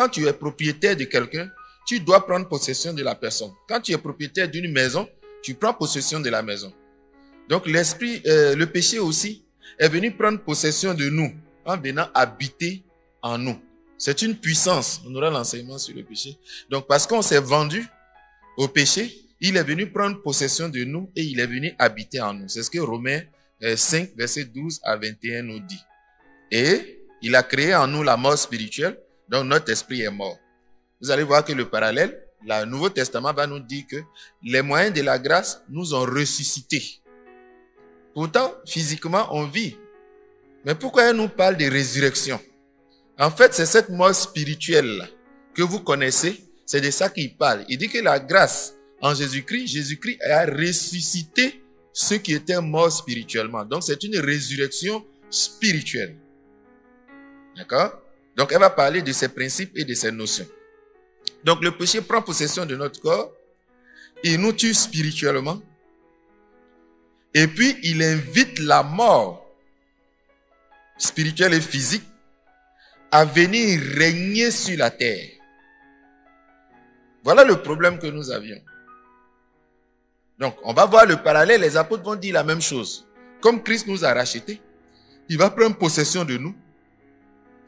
quand tu es propriétaire de quelqu'un, tu dois prendre possession de la personne. Quand tu es propriétaire d'une maison, tu prends possession de la maison. Donc l'esprit, le péché aussi, est venu prendre possession de nous en venant habiter en nous. C'est une puissance. On aura l'enseignement sur le péché. Donc parce qu'on s'est vendu au péché, il est venu prendre possession de nous et il est venu habiter en nous. C'est ce que Romains 5, verset 12 à 21 nous dit. Et il a créé en nous la mort spirituelle, donc notre esprit est mort. Vous allez voir que le parallèle, le Nouveau Testament va nous dire que les moyens de la grâce nous ont ressuscités. Pourtant, physiquement, on vit. Mais pourquoi il nous parle de résurrection? En fait, c'est cette mort spirituelle que vous connaissez, c'est de ça qu'il parle. Il dit que la grâce en Jésus-Christ, Jésus-Christ a ressuscité ceux qui étaient morts spirituellement. Donc, c'est une résurrection spirituelle. D'accord? Donc, elle va parler de ces principes et de ces notions. Donc, le péché prend possession de notre corps, il nous tue spirituellement, et puis il invite la mort spirituelle et physique à venir régner sur la terre. Voilà le problème que nous avions. Donc, on va voir le parallèle, les apôtres vont dire la même chose. Comme Christ nous a rachetés, il va prendre possession de nous.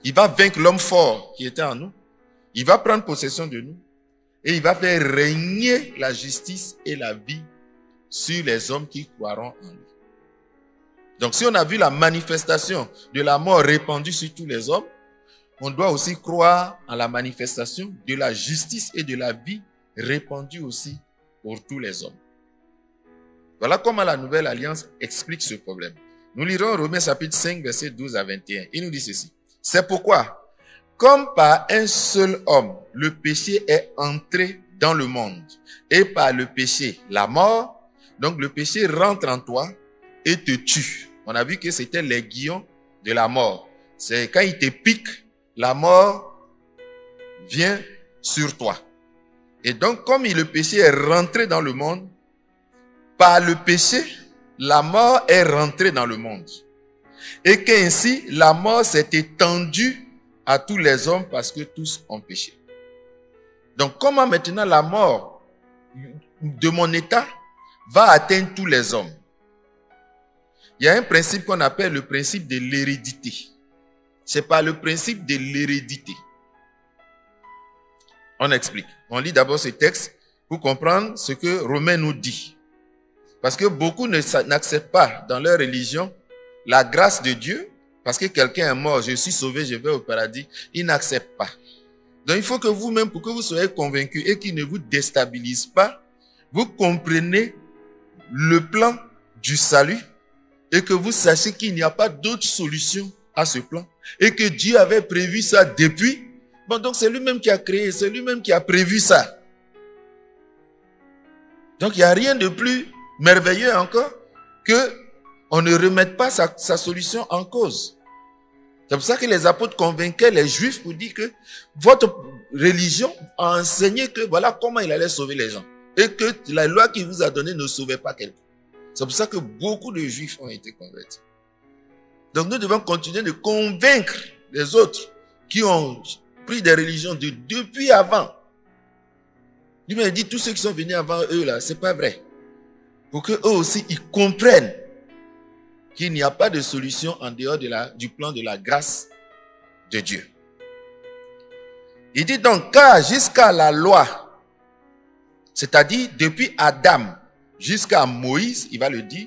Il va vaincre l'homme fort qui était en nous. Il va prendre possession de nous. Et il va faire régner la justice et la vie sur les hommes qui croiront en lui. Donc, si on a vu la manifestation de la mort répandue sur tous les hommes, on doit aussi croire en la manifestation de la justice et de la vie répandue aussi pour tous les hommes. Voilà comment la Nouvelle Alliance explique ce problème. Nous lirons Romains chapitre 5, verset 12 à 21. Il nous dit ceci. C'est pourquoi, comme par un seul homme, le péché est entré dans le monde, et par le péché, la mort, donc le péché rentre en toi et te tue. On a vu que c'était l'aiguillon de la mort. C'est quand il te pique, la mort vient sur toi. Et donc, comme le péché est rentré dans le monde, par le péché, la mort est rentrée dans le monde. Et qu'ainsi, la mort s'est étendue à tous les hommes parce que tous ont péché. Donc, comment maintenant la mort de mon état va atteindre tous les hommes? Il y a un principe qu'on appelle le principe de l'hérédité. C'est par le principe de l'hérédité. On explique. On lit d'abord ce texte pour comprendre ce que Romains nous dit. Parce que beaucoup n'acceptent pas dans leur religion la grâce de Dieu. Parce que quelqu'un est mort, je suis sauvé, je vais au paradis. Ils n'acceptent pas. Donc il faut que vous-même, pour que vous soyez convaincus et qu'il ne vous déstabilise pas, vous comprenez le plan du salut et que vous sachiez qu'il n'y a pas d'autre solution à ce plan et que Dieu avait prévu ça depuis. Bon, donc c'est lui-même qui a créé, c'est lui-même qui a prévu ça. Donc il n'y a rien de plus merveilleux encore que on ne remette pas sa solution en cause. C'est pour ça que les apôtres convainquaient les Juifs pour dire que votre religion a enseigné que voilà comment il allait sauver les gens. Et que la loi qu'il vous a donnée ne sauvait pas quelqu'un. C'est pour ça que beaucoup de Juifs ont été convertis. Donc nous devons continuer de convaincre les autres qui ont pris des religions depuis avant. Lui-même dit tous ceux qui sont venus avant eux là, c'est pas vrai. Pour que eux aussi ils comprennent qu'il n'y a pas de solution en dehors du plan de la grâce de Dieu. Il dit donc, car jusqu'à la loi, c'est-à-dire depuis Adam jusqu'à Moïse, il va le dire,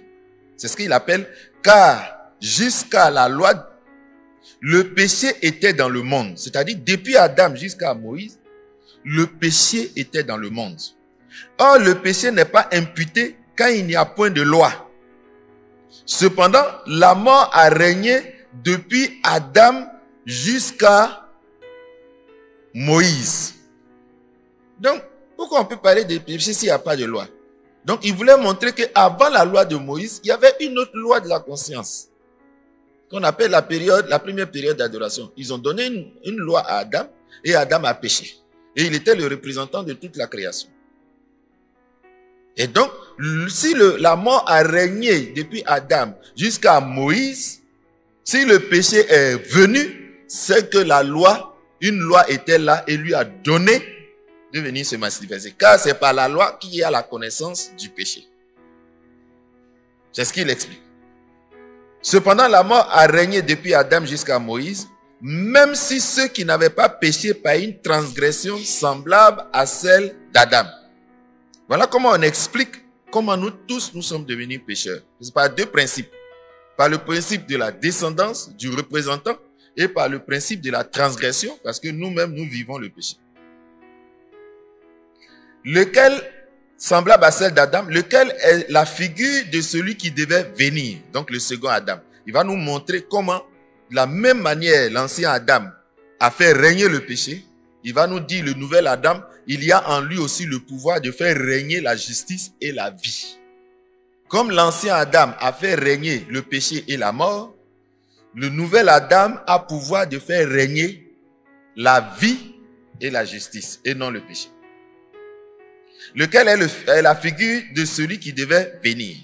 c'est ce qu'il appelle, car jusqu'à la loi, le péché était dans le monde. C'est-à-dire depuis Adam jusqu'à Moïse, le péché était dans le monde. Or, le péché n'est pas imputé quand il n'y a point de loi. Cependant, la mort a régné depuis Adam jusqu'à Moïse. Donc, pourquoi on peut parler de péché s'il n'y a pas de loi? Donc, il voulait montrer qu'avant la loi de Moïse, il y avait une autre loi de la conscience, qu'on appelle la première période d'adoration. Ils ont donné une loi à Adam, et Adam a péché. Et il était le représentant de toute la création. Et donc, si la mort a régné depuis Adam jusqu'à Moïse, si le péché est venu, c'est que la loi une loi était là et lui a donné de venir se manifester. Car c'est par la loi qu'il y a la connaissance du péché. C'est ce qu'il explique. Cependant, la mort a régné depuis Adam jusqu'à Moïse, même si ceux qui n'avaient pas péché par une transgression semblable à celle d'Adam. Voilà comment on explique comment nous tous nous sommes devenus pécheurs. C'est par deux principes. Par le principe de la descendance du représentant et par le principe de la transgression, parce que nous-mêmes, nous vivons le péché. Lequel, semblable à celle d'Adam, lequel est la figure de celui qui devait venir, donc le second Adam. Il va nous montrer comment, de la même manière, l'ancien Adam a fait régner le péché. Il va nous dire, le nouvel Adam, il y a en lui aussi le pouvoir de faire régner la justice et la vie. Comme l'ancien Adam a fait régner le péché et la mort, le nouvel Adam a pouvoir de faire régner la vie et la justice, et non le péché. Lequel est la figure de celui qui devait venir.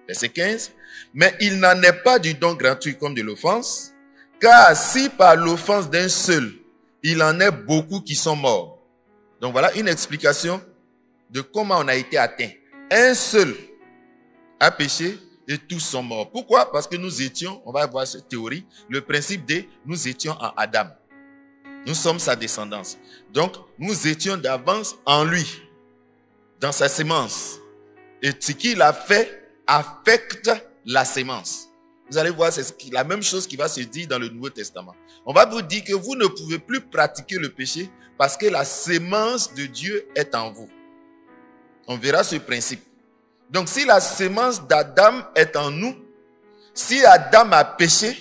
Verset 15. Mais il n'en est pas du don gratuit comme de l'offense, car si par l'offense d'un seul, il en est beaucoup qui sont morts. Donc voilà une explication de comment on a été atteint. Un seul a péché et tous sont morts. Pourquoi? Parce que nous étions, on va voir cette théorie, le principe de nous étions en Adam. Nous sommes sa descendance. Donc, nous étions d'avance en lui, dans sa sémence. Et ce qu'il a fait affecte la sémence. Vous allez voir, c'est la même chose qui va se dire dans le Nouveau Testament. On va vous dire que vous ne pouvez plus pratiquer le péché parce que la sémence de Dieu est en vous. On verra ce principe. Donc, si la sémence d'Adam est en nous, si Adam a péché,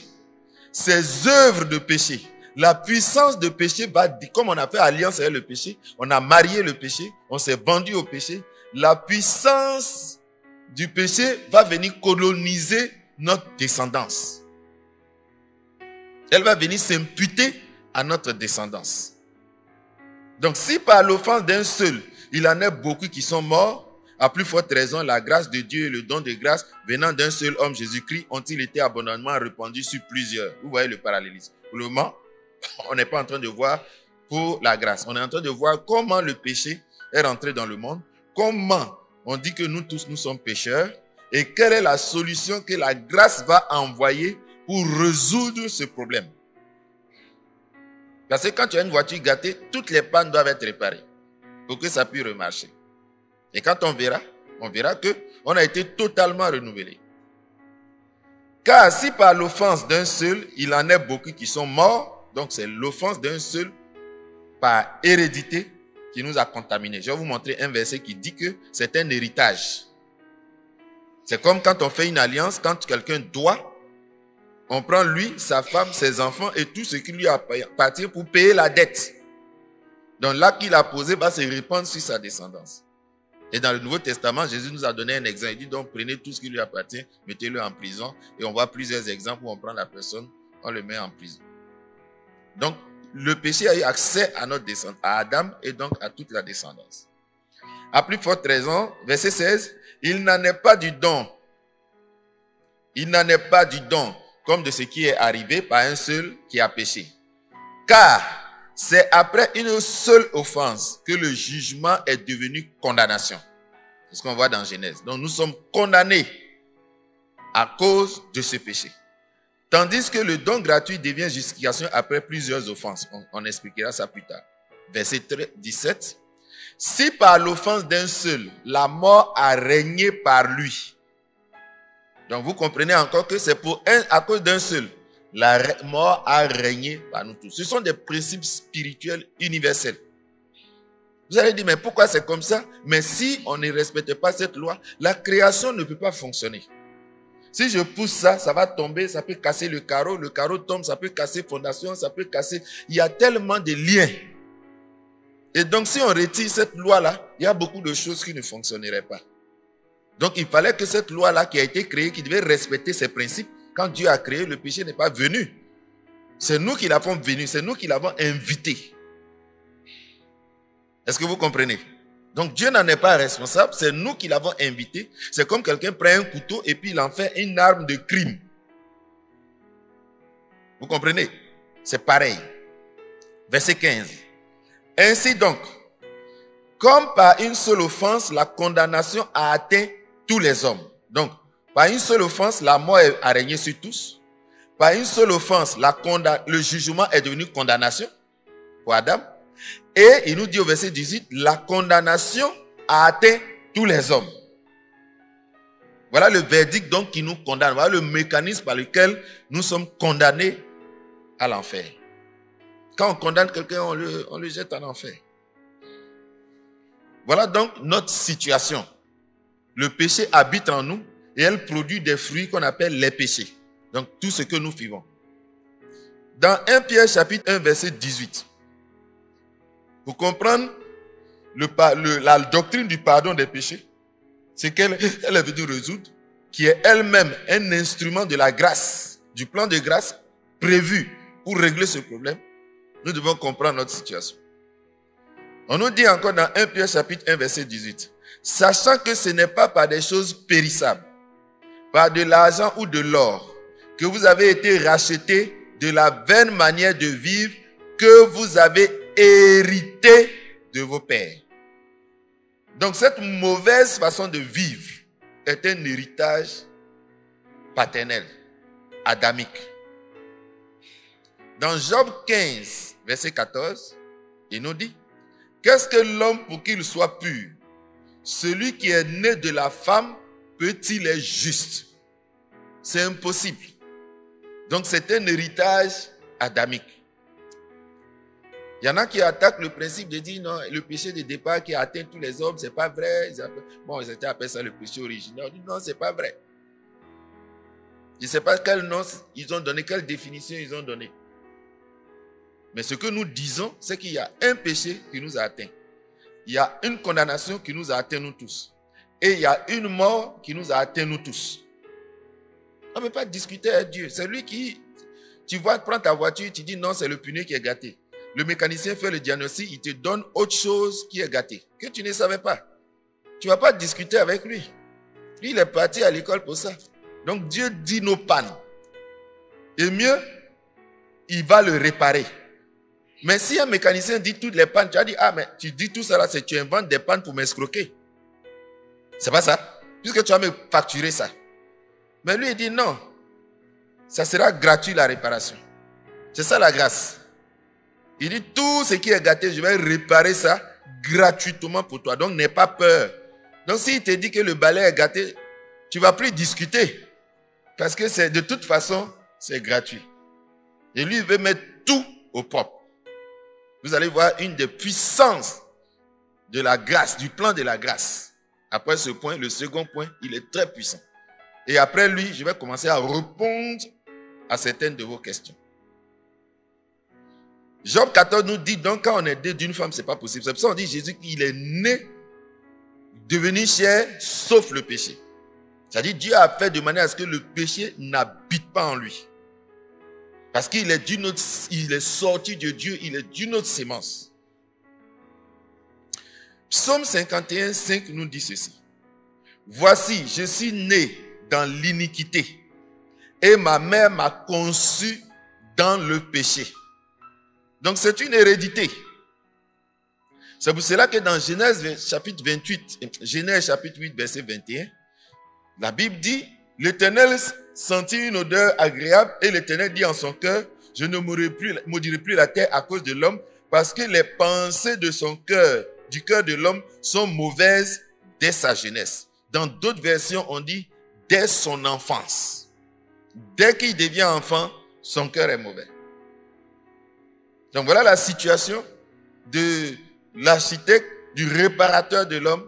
ses œuvres de péché, la puissance de péché va, comme on a fait alliance avec le péché, on a marié le péché, on s'est vendu au péché, la puissance du péché va venir coloniser notre descendance. Elle va venir s'imputer à notre descendance. Donc, si par l'offense d'un seul, il en est beaucoup qui sont morts, à plus forte raison, la grâce de Dieu et le don de grâce venant d'un seul homme, Jésus-Christ, ont-ils été abondamment répandus sur plusieurs. Vous voyez le parallélisme. Pour le moment, on n'est pas en train de voir pour la grâce. On est en train de voir comment le péché est rentré dans le monde, comment on dit que nous tous, nous sommes pécheurs, et quelle est la solution que la grâce va envoyer pour résoudre ce problème. Parce que quand tu as une voiture gâtée, toutes les pannes doivent être réparées pour que ça puisse remarcher. Et quand on verra qu'on a été totalement renouvelé. Car si par l'offense d'un seul, il en est beaucoup qui sont morts, donc c'est l'offense d'un seul par hérédité qui nous a contaminés. Je vais vous montrer un verset qui dit que c'est un héritage. C'est comme quand on fait une alliance, quand quelqu'un doit, on prend lui, sa femme, ses enfants et tout ce qui lui appartient pour payer la dette. Donc l'acte qu'il a posé va se répandre sur sa descendance. Et dans le Nouveau Testament, Jésus nous a donné un exemple. Il dit donc prenez tout ce qui lui appartient, mettez-le en prison. Et on voit plusieurs exemples où on prend la personne, on le met en prison. Donc le péché a eu accès à notre descendance, à Adam et donc à toute la descendance. À plus forte raison, verset 16, il n'en est pas du don. Il n'en est pas du don comme de ce qui est arrivé par un seul qui a péché. Car c'est après une seule offense que le jugement est devenu condamnation. C'est ce qu'on voit dans Genèse. Donc nous sommes condamnés à cause de ce péché. Tandis que le don gratuit devient justification après plusieurs offenses. On expliquera ça plus tard. Verset 17. Si par l'offense d'un seul, la mort a régné par lui. Donc vous comprenez encore que c'est à cause d'un seul. La mort a régné par nous tous. Ce sont des principes spirituels universels. Vous allez dire, mais pourquoi c'est comme ça? Mais si on ne respecte pas cette loi, la création ne peut pas fonctionner. Si je pousse ça, ça va tomber, ça peut casser le carreau tombe, ça peut casser fondation, ça peut casser... Il y a tellement de liens. Et donc si on retire cette loi-là, il y a beaucoup de choses qui ne fonctionneraient pas. Donc il fallait que cette loi-là qui a été créée, qui devait respecter ces principes, quand Dieu a créé, le péché n'est pas venu. C'est nous qui l'avons venu, c'est nous qui l'avons invité. Est-ce que vous comprenez? Donc Dieu n'en est pas responsable, c'est nous qui l'avons invité. C'est comme quelqu'un prend un couteau et puis il en fait une arme de crime. Vous comprenez? C'est pareil. Verset 15. Ainsi donc, comme par une seule offense, la condamnation a atteint tous les hommes. Donc, par une seule offense, la mort a régné sur tous. Par une seule offense, le jugement est devenu condamnation pour Adam. Et il nous dit au verset 18, la condamnation a atteint tous les hommes. Voilà le verdict donc qui nous condamne. Voilà le mécanisme par lequel nous sommes condamnés à l'enfer. Quand on condamne quelqu'un, on le jette en enfer. Voilà donc notre situation. Le péché habite en nous et elle produit des fruits qu'on appelle les péchés. Donc tout ce que nous vivons. Dans 1 Pierre chapitre 1 verset 18, pour comprendre la doctrine du pardon des péchés, c'est qu'elle est venue résoudre, qui est elle-même un instrument de la grâce, du plan de grâce prévu pour régler ce problème. Nous devons comprendre notre situation. On nous dit encore dans 1 Pierre chapitre 1 verset 18, sachant que ce n'est pas par des choses périssables, par de l'argent ou de l'or, que vous avez été rachetés de la vaine manière de vivre que vous avez hérité de vos pères. Donc cette mauvaise façon de vivre est un héritage paternel, adamique. Dans Job 15, verset 14, il nous dit, qu'est-ce que l'homme pour qu'il soit pur? Celui qui est né de la femme peut-il être juste? C'est impossible. Donc c'est un héritage adamique. Il y en a qui attaquent le principe de dire non, le péché de départ qui a atteint tous les hommes, c'est pas vrai. Ils étaient appelés ça le péché originel. On dit non, c'est pas vrai. Je ne sais pas quel nom ils ont donné, quelle définition ils ont donné. Mais ce que nous disons, c'est qu'il y a un péché qui nous a atteints. Il y a une condamnation qui nous a atteints nous tous. Et il y a une mort qui nous a atteints nous tous. On ne peut pas discuter avec Dieu. C'est lui qui, tu vois, prends ta voiture, tu dis non, c'est le pneu qui est gâté. Le mécanicien fait le diagnostic, il te donne autre chose qui est gâté, que tu ne savais pas. Tu ne vas pas discuter avec lui. Lui, il est parti à l'école pour ça. Donc Dieu dit nos pannes. Et mieux, il va le réparer. Mais si un mécanicien dit toutes les pannes, tu as dit, ah mais tu dis tout ça là, c'est que tu inventes des pannes pour m'escroquer. C'est pas ça. Puisque tu vas me facturer ça. Mais lui, il dit non. Ça sera gratuit la réparation. C'est ça la grâce. Il dit tout ce qui est gâté, je vais réparer ça gratuitement pour toi. Donc n'aie pas peur. Donc s'il te dit que le balai est gâté, tu ne vas plus discuter. Parce que c'est de toute façon, c'est gratuit. Et lui, il veut mettre tout au propre. Vous allez voir une des puissances de la grâce, du plan de la grâce. Après ce point, le second point, il est très puissant. Et après lui, je vais commencer à répondre à certaines de vos questions. Job 14 nous dit donc quand on est né d'une femme, ce n'est pas possible. C'est pour ça qu'on dit Jésus qu'il est né, devenu chair, sauf le péché. C'est-à-dire Dieu a fait de manière à ce que le péché n'habite pas en lui. Parce qu'il est d'une autre, il est sorti de Dieu, il est d'une autre sémence. Psaume 51, 5 nous dit ceci. Voici, je suis né dans l'iniquité et ma mère m'a conçu dans le péché. Donc c'est une hérédité. C'est pour cela que dans Genèse chapitre 28, Genèse chapitre 8, verset 21, la Bible dit, l'Éternel sentit une odeur agréable et l'Éternel dit en son cœur, je ne maudirai plus la terre à cause de l'homme parce que les pensées de son cœur, du cœur de l'homme sont mauvaises dès sa jeunesse. Dans d'autres versions, on dit dès son enfance. Dès qu'il devient enfant, son cœur est mauvais. Donc voilà la situation de l'architecte, du réparateur de l'homme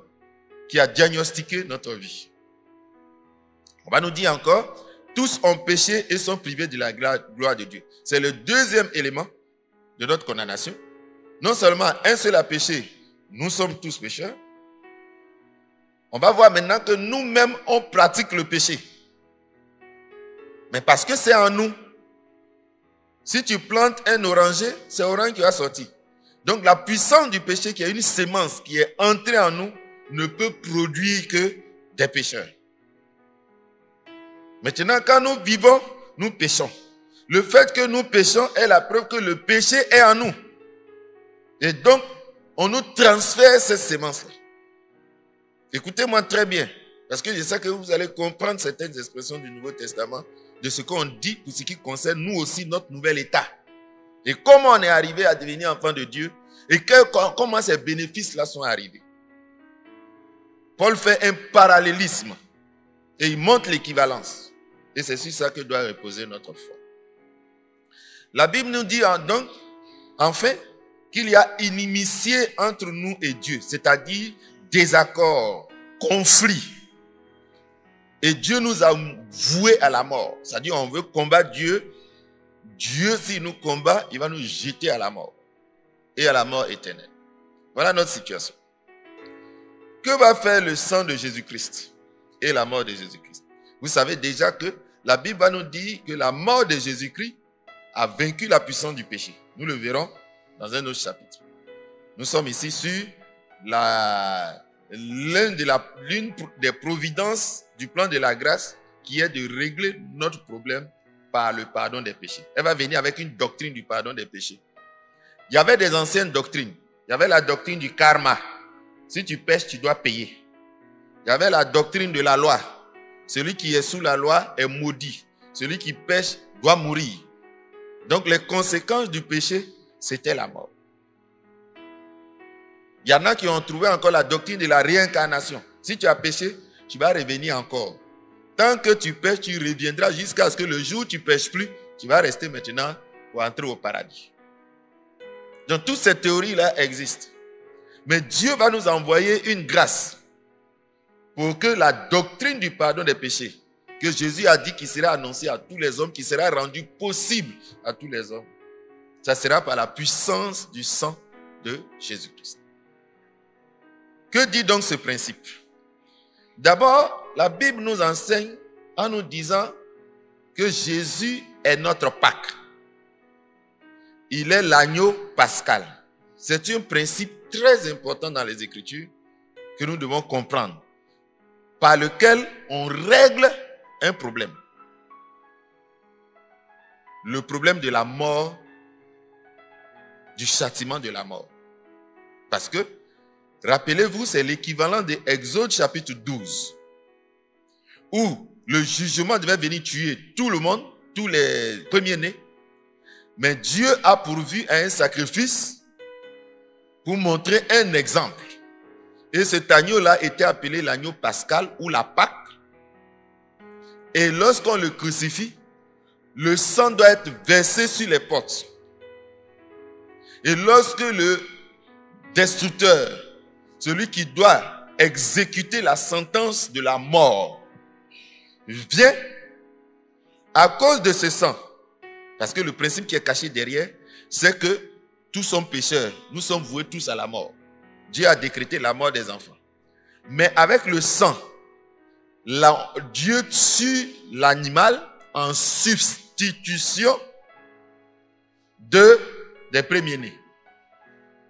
qui a diagnostiqué notre vie. On va nous dire encore, tous ont péché et sont privés de la gloire de Dieu. C'est le deuxième élément de notre condamnation. Non seulement un seul a péché, nous sommes tous pécheurs. On va voir maintenant que nous-mêmes, on pratique le péché. Mais parce que c'est en nous. Si tu plantes un oranger, c'est orange qui va sortir. Donc la puissance du péché, qui est une sémence qui est entrée en nous, ne peut produire que des pécheurs. Maintenant, quand nous vivons, nous péchons. Le fait que nous péchons est la preuve que le péché est en nous. Et donc, on nous transfère cette sémence-là. Écoutez-moi très bien, parce que je sais que vous allez comprendre certaines expressions du Nouveau Testament, de ce qu'on dit pour ce qui concerne nous aussi, notre nouvel état. Et comment on est arrivé à devenir enfant de Dieu, et comment ces bénéfices-là sont arrivés. Paul fait un parallélisme, et il montre l'équivalence. Et c'est sur ça que doit reposer notre foi. La Bible nous dit donc, enfin, qu'il y a inimitié entre nous et Dieu, c'est-à-dire désaccord, conflit. Et Dieu nous a voués à la mort. C'est-à-dire on veut combattre Dieu. Dieu, s'il nous combat, il va nous jeter à la mort. Et à la mort éternelle. Voilà notre situation. Que va faire le sang de Jésus-Christ et la mort de Jésus-Christ? Vous savez déjà que la Bible va nous dire que la mort de Jésus-Christ a vaincu la puissance du péché. Nous le verrons dans un autre chapitre. Nous sommes ici sur l'une des providences du plan de la grâce qui est de régler notre problème par le pardon des péchés. Elle va venir avec une doctrine du pardon des péchés. Il y avait des anciennes doctrines. Il y avait la doctrine du karma. Si tu pêches, tu dois payer. Il y avait la doctrine de la loi. Celui qui est sous la loi est maudit. Celui qui pêche doit mourir. Donc les conséquences du péché, c'était la mort. Il y en a qui ont trouvé encore la doctrine de la réincarnation. Si tu as péché, tu vas revenir encore. Tant que tu pêches, tu reviendras jusqu'à ce que le jour où tu ne pêches plus, tu vas rester maintenant pour entrer au paradis. Donc toutes ces théories-là existent. Mais Dieu va nous envoyer une grâce pour que la doctrine du pardon des péchés, que Jésus a dit qu'il sera annoncé à tous les hommes, qui sera rendu possible à tous les hommes, ça sera par la puissance du sang de Jésus-Christ. Que dit donc ce principe? D'abord, la Bible nous enseigne en nous disant que Jésus est notre Pâque. Il est l'agneau pascal. C'est un principe très important dans les Écritures que nous devons comprendre, par lequel on règle un problème. Le problème de la mort, du châtiment de la mort. Parce que, rappelez-vous, c'est l'équivalent de Exode chapitre 12, où le jugement devait venir tuer tout le monde, tous les premiers-nés. Mais Dieu a pourvu à un sacrifice pour montrer un exemple. Et cet agneau-là était appelé l'agneau pascal ou la Pâque. Et lorsqu'on le crucifie, le sang doit être versé sur les portes. Et lorsque le destructeur, celui qui doit exécuter la sentence de la mort, vient à cause de ce sang, parce que le principe qui est caché derrière, c'est que tous sont pécheurs, nous sommes voués tous à la mort. Dieu a décrété la mort des enfants. Mais avec le sang, Dieu tue l'animal en substitution des premiers-nés.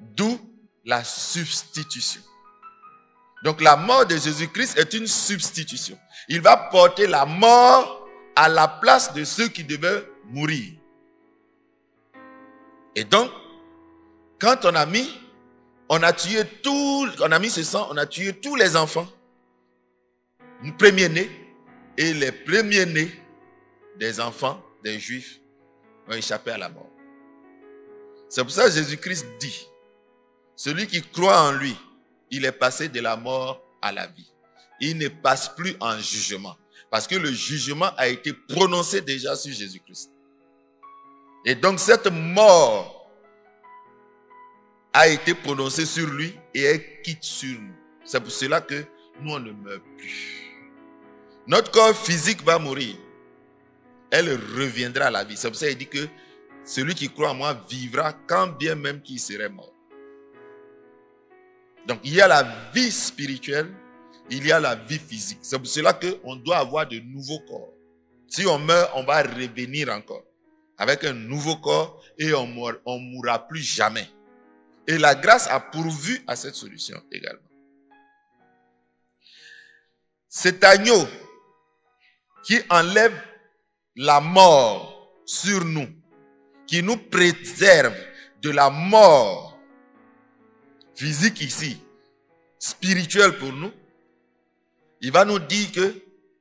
D'où la substitution. Donc la mort de Jésus-Christ est une substitution. Il va porter la mort à la place de ceux qui devaient mourir. Et donc, quand on a mis ce sang, on a tué tous les enfants, les premiers-nés, et les premiers-nés des enfants des Juifs ont échappé à la mort. C'est pour ça que Jésus-Christ dit, celui qui croit en lui, il est passé de la mort à la vie. Il ne passe plus en jugement, parce que le jugement a été prononcé déjà sur Jésus-Christ. Et donc cette mort a été prononcée sur lui et elle quitte sur nous. C'est pour cela que nous, on ne meurt plus. Notre corps physique va mourir. Elle reviendra à la vie. C'est pour ça qu'il dit que celui qui croit en moi vivra quand bien même qu'il serait mort. Donc il y a la vie spirituelle, il y a la vie physique. C'est pour cela qu'on doit avoir de nouveaux corps. Si on meurt, on va revenir encore avec un nouveau corps et on ne mourra plus jamais. Et la grâce a pourvu à cette solution également. Cet agneau qui enlève la mort sur nous, qui nous préserve de la mort physique ici, spirituel pour nous, il va nous dire que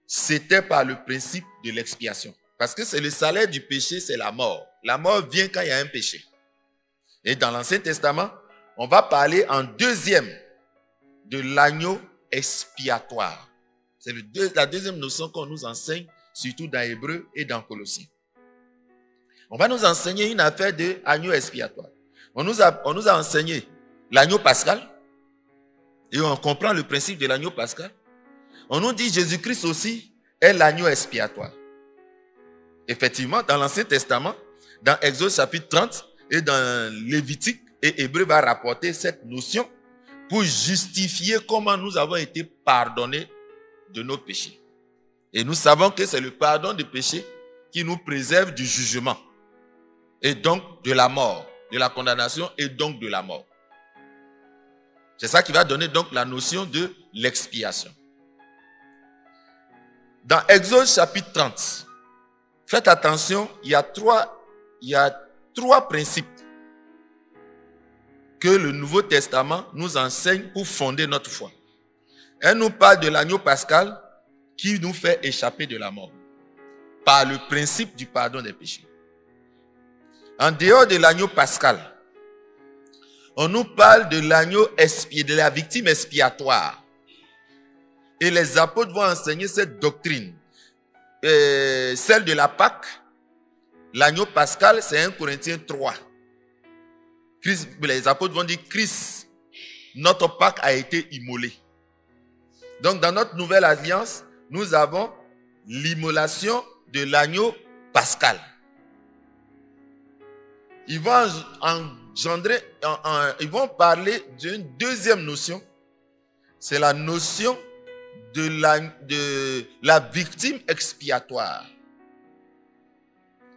c'était par le principe de l'expiation. Parce que c'est le salaire du péché, c'est la mort. La mort vient quand il y a un péché. Et dans l'Ancien Testament, on va parler en deuxième de l'agneau expiatoire. C'est la deuxième notion qu'on nous enseigne, surtout dans Hébreu et dans Colossiens. On va nous enseigner une affaire de agneau expiatoire. On nous a enseigné l'agneau pascal, et on comprend le principe de l'agneau pascal. On nous dit Jésus-Christ aussi est l'agneau expiatoire. Effectivement, dans l'Ancien Testament, dans Exode chapitre 30 et dans Lévitique, et Hébreu va rapporter cette notion pour justifier comment nous avons été pardonnés de nos péchés. Et nous savons que c'est le pardon des péchés qui nous préserve du jugement et donc de la mort, de la condamnation et donc de la mort. C'est ça qui va donner donc la notion de l'expiation. Dans Exode chapitre 30, faites attention, il y a trois principes que le Nouveau Testament nous enseigne pour fonder notre foi. Elle nous parle de l'agneau pascal qui nous fait échapper de la mort par le principe du pardon des péchés. En dehors de l'agneau pascal, on nous parle de l'agneau de la victime expiatoire. Et les apôtres vont enseigner cette doctrine. Celle de la Pâque, l'agneau pascal, c'est 1 Corinthiens 3. Les apôtres vont dire Christ, notre Pâque a été immolé. Donc dans notre nouvelle alliance, nous avons l'immolation de l'agneau pascal. Ils vont ils vont parler d'une deuxième notion. C'est la notion de la victime expiatoire.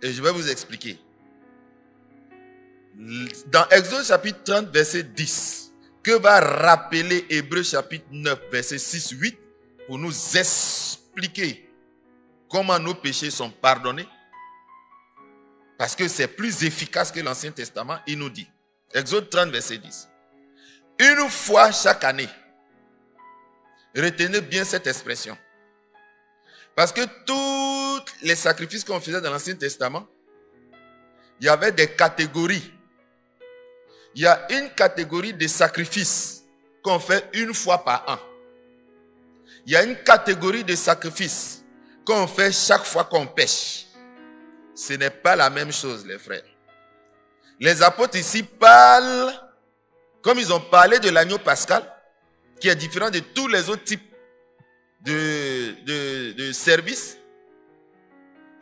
Et je vais vous expliquer. Dans Exode chapitre 30, verset 10, que va rappeler Hébreu chapitre 9, verset 6-8, pour nous expliquer comment nos péchés sont pardonnés. Parce que c'est plus efficace que l'Ancien Testament, il nous dit. Exode 30, verset 10. Une fois chaque année, retenez bien cette expression. Parce que tous les sacrifices qu'on faisait dans l'Ancien Testament, il y avait des catégories. Il y a une catégorie de sacrifices qu'on fait une fois par an. Il y a une catégorie de sacrifices qu'on fait chaque fois qu'on pêche. Ce n'est pas la même chose, les frères. Les apôtres ici parlent, comme ils ont parlé de l'agneau pascal, qui est différent de tous les autres types de services.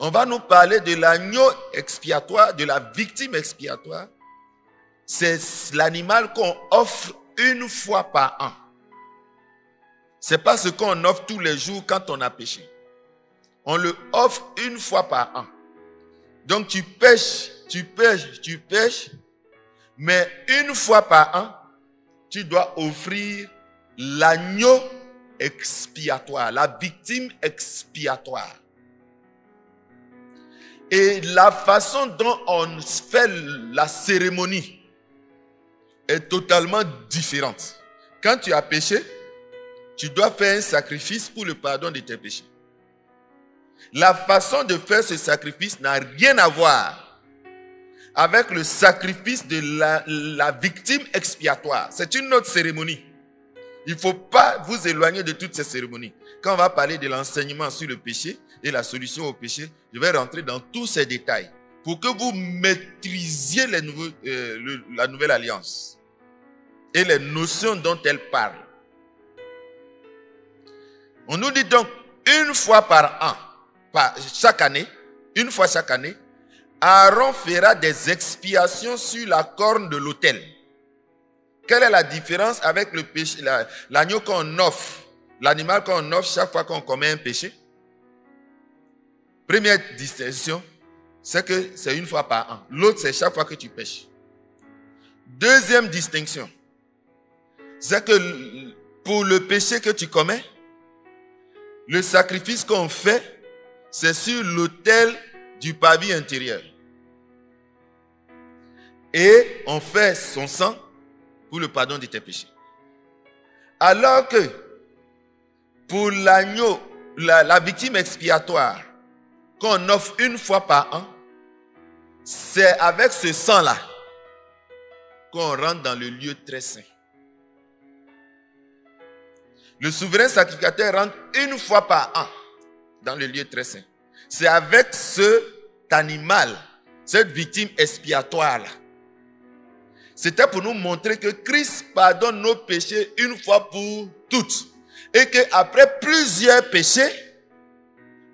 On va nous parler de l'agneau expiatoire, de la victime expiatoire. C'est l'animal qu'on offre une fois par an. Ce n'est pas ce qu'on offre tous les jours quand on a péché. On le offre une fois par an. Donc tu pêches, mais une fois par an, tu dois offrir l'agneau expiatoire, la victime expiatoire. Et la façon dont on fait la cérémonie est totalement différente. Quand tu as péché, tu dois faire un sacrifice pour le pardon de tes péchés. La façon de faire ce sacrifice n'a rien à voir avec le sacrifice de la victime expiatoire. C'est une autre cérémonie. Il ne faut pas vous éloigner de toutes ces cérémonies. Quand on va parler de l'enseignement sur le péché et la solution au péché, je vais rentrer dans tous ces détails pour que vous maîtrisiez la nouvelle alliance et les notions dont elle parle. On nous dit donc une fois par an, une fois chaque année, Aaron fera des expiations sur la corne de l'autel. Quelle est la différence avec le péché, l'agneau qu'on offre, l'animal qu'on offre chaque fois qu'on commet un péché? Première distinction, c'est que c'est une fois par an. L'autre, c'est chaque fois que tu pêches. Deuxième distinction, c'est que pour le péché que tu commets, le sacrifice qu'on fait, c'est sur l'autel du pavis intérieur. Et on fait son sang pour le pardon de tes péchés. Alors que pour l'agneau, la victime expiatoire qu'on offre une fois par an, c'est avec ce sang-là qu'on rentre dans le lieu très saint. Le souverain sacrificateur rentre une fois par an dans le lieu très saint. C'est avec cet animal, cette victime expiatoire-là. C'était pour nous montrer que Christ pardonne nos péchés une fois pour toutes. Et qu'après plusieurs péchés,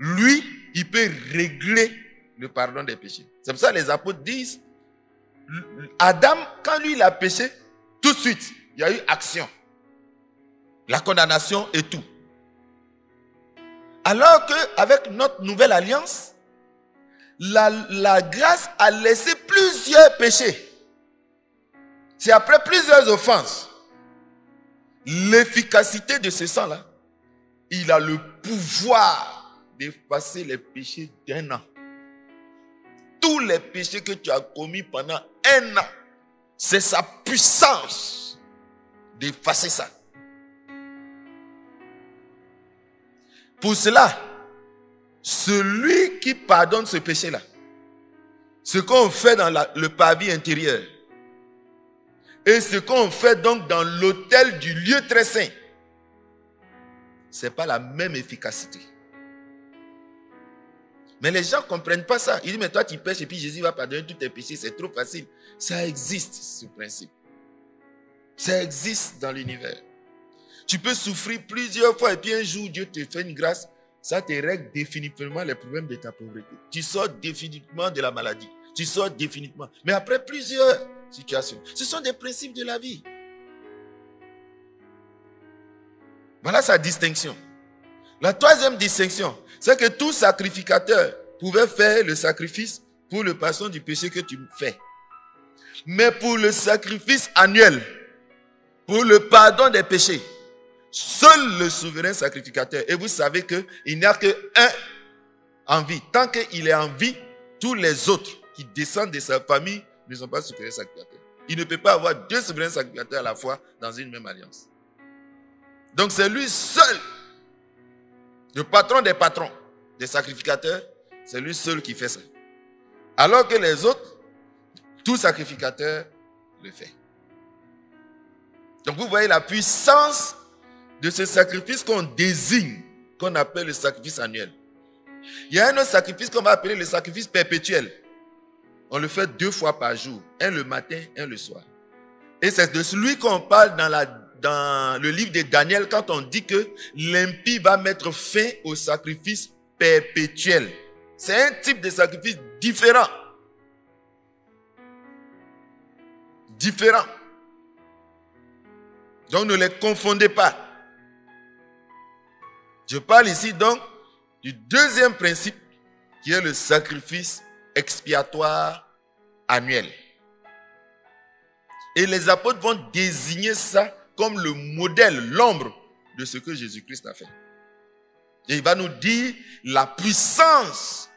lui, il peut régler le pardon des péchés. C'est pour ça que les apôtres disent, Adam, quand lui il a péché, tout de suite, il y a eu action. La condamnation et tout. Alors qu'avec notre nouvelle alliance, la grâce a laissé plusieurs péchés. C'est après plusieurs offenses. L'efficacité de ce sang-là, il a le pouvoir d'effacer les péchés d'un an. Tous les péchés que tu as commis pendant un an, c'est sa puissance d'effacer ça. Pour cela, celui qui pardonne ce péché-là, ce qu'on fait dans le pavis intérieur, et ce qu'on fait donc dans l'autel du lieu très saint, ce n'est pas la même efficacité. Mais les gens ne comprennent pas ça. Ils disent, mais toi tu pêches et puis Jésus va pardonner tous tes péchés, c'est trop facile. Ça existe, ce principe. Ça existe dans l'univers. Tu peux souffrir plusieurs fois et puis un jour Dieu te fait une grâce, ça te règle définitivement les problèmes de ta pauvreté. Tu sors définitivement de la maladie. Tu sors définitivement. Mais après plusieurs situations, ce sont des principes de la vie. Voilà sa distinction. La troisième distinction, c'est que tout sacrificateur pouvait faire le sacrifice pour le pardon du péché que tu fais. Mais pour le sacrifice annuel, pour le pardon des péchés, seul le souverain sacrificateur, et vous savez qu'il n'y a qu'un en vie. Tant qu'il est en vie, tous les autres qui descendent de sa famille ne sont pas souverains sacrificateurs. Il ne peut pas avoir deux souverains sacrificateurs à la fois dans une même alliance. Donc c'est lui seul, le patron des patrons, des sacrificateurs, c'est lui seul qui fait ça. Alors que les autres, tout sacrificateur le fait. Donc vous voyez la puissance de ce sacrifice qu'on désigne, qu'on appelle le sacrifice annuel. Il y a un autre sacrifice qu'on va appeler le sacrifice perpétuel. On le fait 2 fois par jour, un le matin, un le soir. Et c'est de celui qu'on parle dans le livre de Daniel quand on dit que l'impie va mettre fin au sacrifice perpétuel. C'est un type de sacrifice différent. Différent. Donc ne les confondez pas. Je parle ici donc du deuxième principe qui est le sacrifice expiatoire annuel. Et les apôtres vont désigner ça comme le modèle, l'ombre de ce que Jésus-Christ a fait. Et il va nous dire la puissance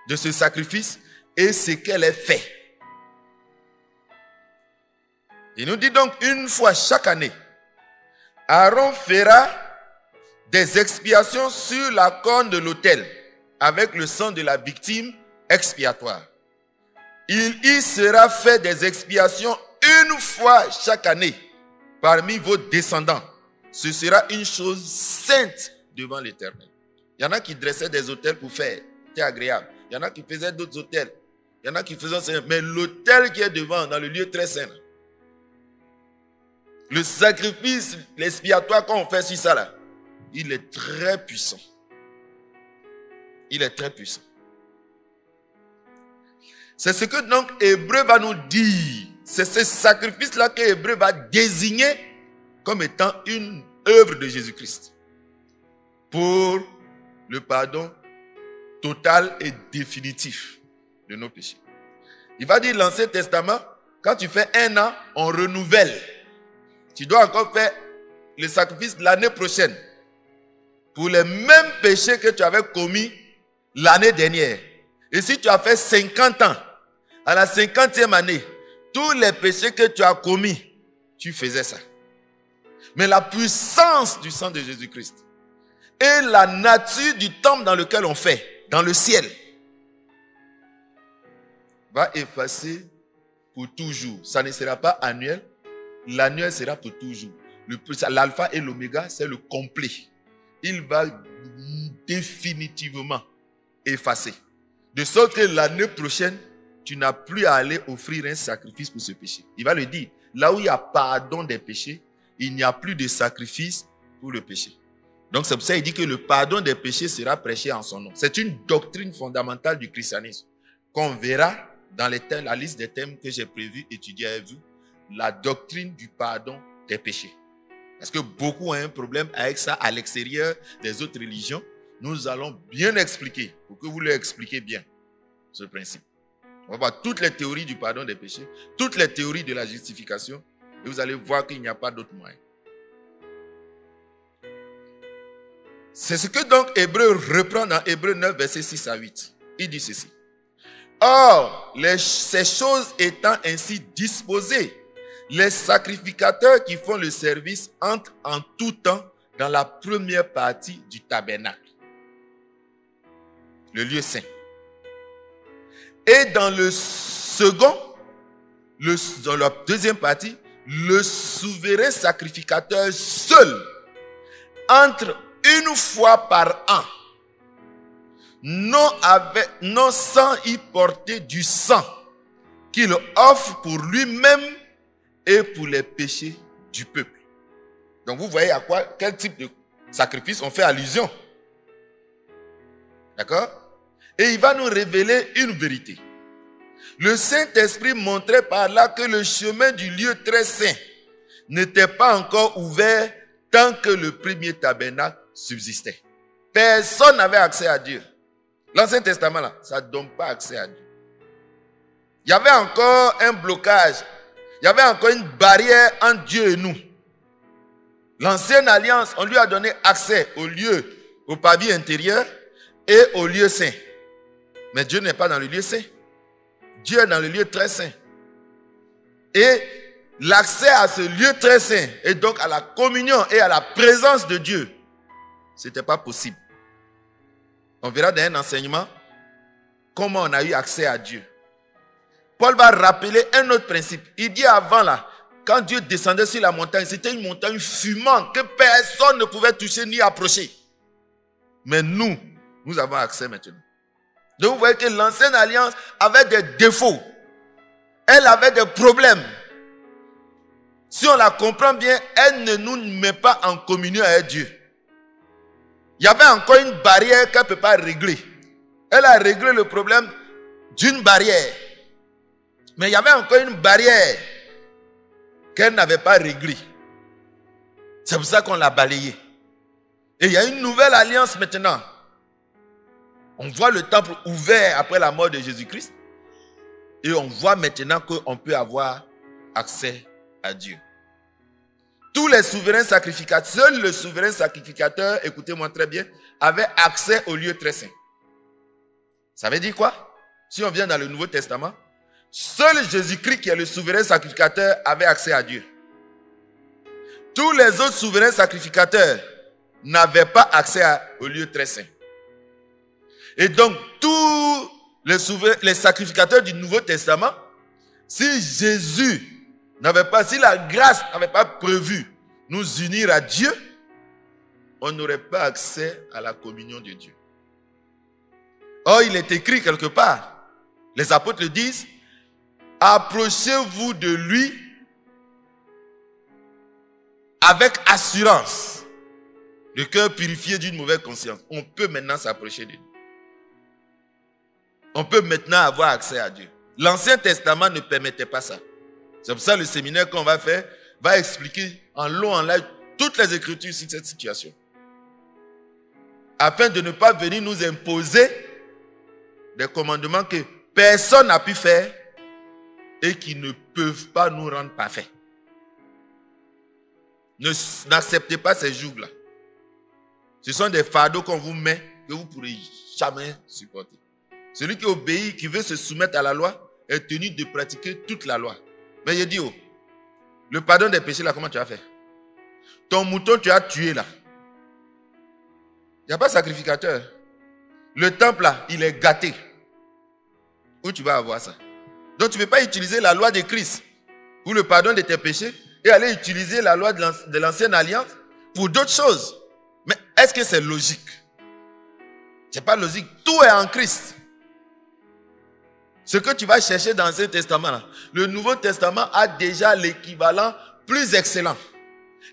de ce sacrifice et ce qu'elle est fait. Il nous dit donc une fois chaque année, Aaron fera des expiations sur la corne de l'autel avec le sang de la victime expiatoire. Il y sera fait des expiations une fois chaque année parmi vos descendants. Ce sera une chose sainte devant l'Éternel. Il y en a qui dressaient des autels pour faire, c'était agréable. Il y en a qui faisaient d'autres autels. Il y en a qui faisaient, mais l'autel qui est devant, dans le lieu très saint, le sacrifice, l'expiatoire qu'on fait sur ça là, il est très puissant. Il est très puissant. C'est ce que donc Hébreu va nous dire. C'est ce sacrifice-là que Hébreu va désigner comme étant une œuvre de Jésus-Christ pour le pardon total et définitif de nos péchés. Il va dire l'Ancien Testament, quand tu fais un an, on renouvelle. Tu dois encore faire le sacrifice l'année prochaine pour les mêmes péchés que tu avais commis l'année dernière. Et si tu as fait 50 ans, à la 50e année, tous les péchés que tu as commis, tu faisais ça. Mais la puissance du sang de Jésus-Christ et la nature du temple dans lequel on fait, dans le ciel, va effacer pour toujours. Ça ne sera pas annuel. L'annuel sera pour toujours. L'alpha et l'oméga, c'est le complet. Il va définitivement effacer. De sorte que l'année prochaine, tu n'as plus à aller offrir un sacrifice pour ce péché. Il va le dire. Là où il y a pardon des péchés, il n'y a plus de sacrifice pour le péché. Donc c'est pour ça qu'il dit que le pardon des péchés sera prêché en son nom. C'est une doctrine fondamentale du christianisme qu'on verra dans la liste des thèmes que j'ai prévu étudier avec vous. La doctrine du pardon des péchés. Parce que beaucoup ont un problème avec ça à l'extérieur des autres religions. Nous allons bien expliquer, pour que vous leur expliquez bien ce principe. On va voir toutes les théories du pardon des péchés, toutes les théories de la justification, et vous allez voir qu'il n'y a pas d'autre moyen. C'est ce que donc Hébreu reprend dans Hébreu 9, versets 6 à 8. Il dit ceci. Or, ces choses étant ainsi disposées, les sacrificateurs qui font le service entrent en tout temps dans la première partie du tabernacle, le lieu saint. Et dans le second, dans la deuxième partie, le souverain sacrificateur seul entre une fois par an, non sans y porter du sang qu'il offre pour lui-même et pour les péchés du peuple. Donc vous voyez à quel type de sacrifice on fait allusion. D'accord? Et il va nous révéler une vérité. Le Saint-Esprit montrait par là que le chemin du lieu très saint n'était pas encore ouvert tant que le premier tabernacle subsistait. Personne n'avait accès à Dieu. L'Ancien Testament, là, ça ne donne pas accès à Dieu. Il y avait encore un blocage. Il y avait encore une barrière entre Dieu et nous. L'ancienne alliance, on lui a donné accès au lieu, au pavillon intérieur et au lieu saint. Mais Dieu n'est pas dans le lieu saint. Dieu est dans le lieu très saint. Et l'accès à ce lieu très saint et donc à la communion et à la présence de Dieu, ce n'était pas possible. On verra dans un enseignement comment on a eu accès à Dieu. Paul va rappeler un autre principe. Il dit avant là, quand Dieu descendait sur la montagne, c'était une montagne fumante que personne ne pouvait toucher ni approcher. Mais nous avons accès maintenant. Donc vous voyez que l'ancienne alliance avait des défauts. Elle avait des problèmes. Si on la comprend bien, elle ne nous met pas en communion avec Dieu. Il y avait encore une barrière qu'elle ne peut pas régler. Elle a réglé le problème d'une barrière. Mais il y avait encore une barrière qu'elle n'avait pas réglée. C'est pour ça qu'on l'a balayée. Et il y a une nouvelle alliance maintenant. On voit le temple ouvert après la mort de Jésus-Christ. Et on voit maintenant qu'on peut avoir accès à Dieu. Tous les souverains sacrificateurs, seul le souverain sacrificateur, écoutez-moi très bien, avait accès au lieu très saint. Ça veut dire quoi? Si on vient dans le Nouveau Testament, seul Jésus-Christ qui est le souverain sacrificateur avait accès à Dieu. Tous les autres souverains sacrificateurs n'avaient pas accès au lieu très saint. Et donc, tous les sacrificateurs du Nouveau Testament, si Jésus n'avait pas, si la grâce n'avait pas prévu nous unir à Dieu, on n'aurait pas accès à la communion de Dieu. Or, il est écrit quelque part, les apôtres le disent, approchez-vous de lui avec assurance, le cœur purifié d'une mauvaise conscience. On peut maintenant s'approcher de lui. On peut maintenant avoir accès à Dieu. L'Ancien Testament ne permettait pas ça. C'est pour ça que le séminaire qu'on va faire va expliquer en long, en large, toutes les Écritures sur cette situation. Afin de ne pas venir nous imposer des commandements que personne n'a pu faire et qui ne peuvent pas nous rendre parfaits. N'acceptez pas ces jougs-là. Ce sont des fardeaux qu'on vous met que vous ne pourrez jamais supporter. Celui qui obéit, qui veut se soumettre à la loi, est tenu de pratiquer toute la loi. Mais il dit, Le pardon des péchés, là, comment tu as fait? Ton mouton, tu as tué, là. Il n'y a pas de sacrificateur. Le temple, là, il est gâté. Où tu vas avoir ça? Donc, tu ne peux pas utiliser la loi de Christ pour le pardon de tes péchés et aller utiliser la loi de l'ancienne alliance pour d'autres choses. Mais est-ce que c'est logique? Ce n'est pas logique. Tout est en Christ. Ce que tu vas chercher dans l'Ancien Testament, là, le Nouveau Testament a déjà l'équivalent plus excellent.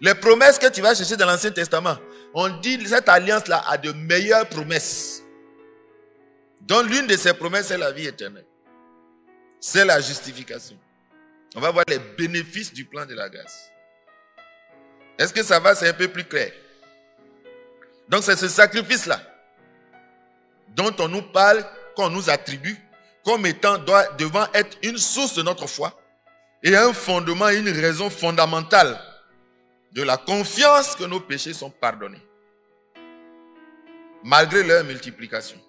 Les promesses que tu vas chercher dans l'Ancien Testament, on dit que cette alliance-là a de meilleures promesses. dont l'une de ces promesses, c'est la vie éternelle. C'est la justification. On va voir les bénéfices du plan de la grâce. Est-ce que ça va? C'est un peu plus clair. Donc c'est ce sacrifice-là dont on nous parle, qu'on nous attribue, comme étant devant être une source de notre foi et un fondement, une raison fondamentale de la confiance que nos péchés sont pardonnés, malgré leur multiplication.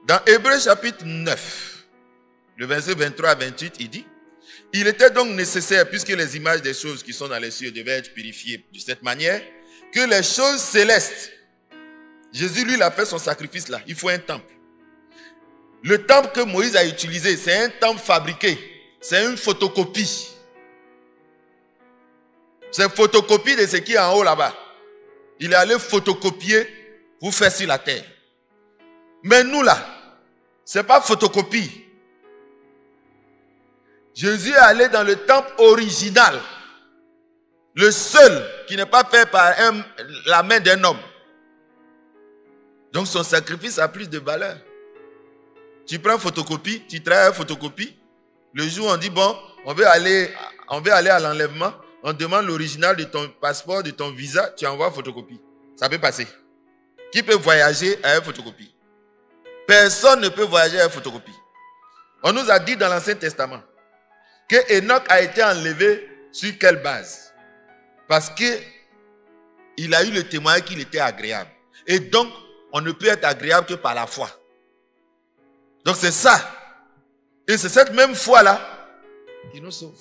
Dans Hébreux chapitre 9, le verset 23 à 28, il dit: il était donc nécessaire, puisque les images des choses qui sont dans les cieux devaient être purifiées de cette manière, que les choses célestes, Jésus lui il a fait son sacrifice là, il faut un temple. Le temple que Moïse a utilisé, c'est un temple fabriqué, c'est une photocopie. C'est une photocopie de ce qui est en haut là-bas. Il est allé photocopier pour faire sur la terre. Mais nous là, ce n'est pas photocopie. Jésus est allé dans le temple original, le seul qui n'est pas fait par la main d'un homme. Donc son sacrifice a plus de valeur. Tu prends photocopie, tu travailles photocopie. Le jour où on dit bon, on veut aller à l'enlèvement, on demande l'original de ton passeport, de ton visa, tu envoies photocopie. Ça peut passer. Qui peut voyager à une photocopie? Personne ne peut voyager à une photocopie. On nous a dit dans l'Ancien Testament que Enoch a été enlevé sur quelle base? Parce qu'il a eu le témoignage qu'il était agréable. Et donc, on ne peut être agréable que par la foi. Donc c'est ça. Et c'est cette même foi-là qui nous sauve.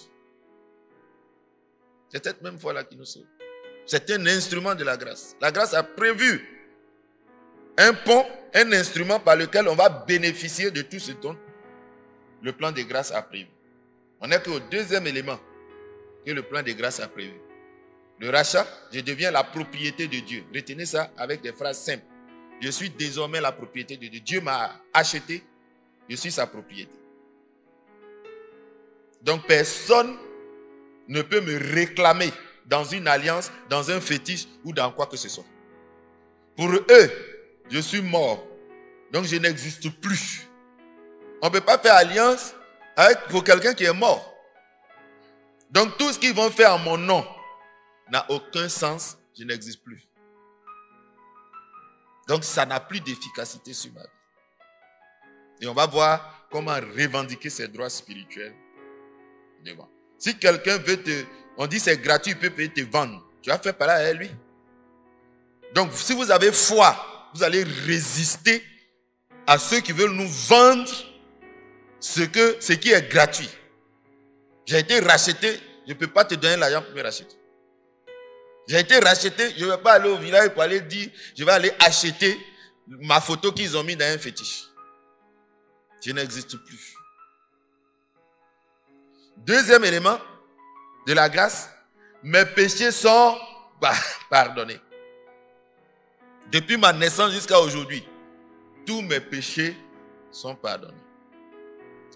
C'est cette même foi-là qui nous sauve. C'est un instrument de la grâce. La grâce a prévu un pont, un instrument par lequel on va bénéficier de tout ce dont le plan de grâce a prévu. On n'est qu'au deuxième élément que le plan de grâce a prévu. Le rachat, je deviens la propriété de Dieu. Retenez ça avec des phrases simples. Je suis désormais la propriété de Dieu. Dieu m'a acheté, je suis sa propriété. Donc personne ne peut me réclamer dans une alliance, dans un fétiche ou dans quoi que ce soit. Pour eux, je suis mort. Donc je n'existe plus. On ne peut pas faire alliance pour quelqu'un qui est mort. Donc tout ce qu'ils vont faire en mon nom n'a aucun sens. Je n'existe plus. Donc ça n'a plus d'efficacité sur ma vie. Et on va voir comment revendiquer ses droits spirituels devant. Si quelqu'un veut on dit c'est gratuit, il peut payer te vendre. Tu vas faire parler à lui. Donc si vous avez foi, vous allez résister à ceux qui veulent nous vendre ce qui est gratuit. J'ai été racheté, je ne peux pas te donner l'argent pour me racheter. J'ai été racheté, je ne vais pas aller au village pour aller dire, je vais aller acheter ma photo qu'ils ont mis dans un fétiche. Je n'existe plus. Deuxième élément de la grâce, mes péchés sont pardonnés. Depuis ma naissance jusqu'à aujourd'hui, tous mes péchés sont pardonnés.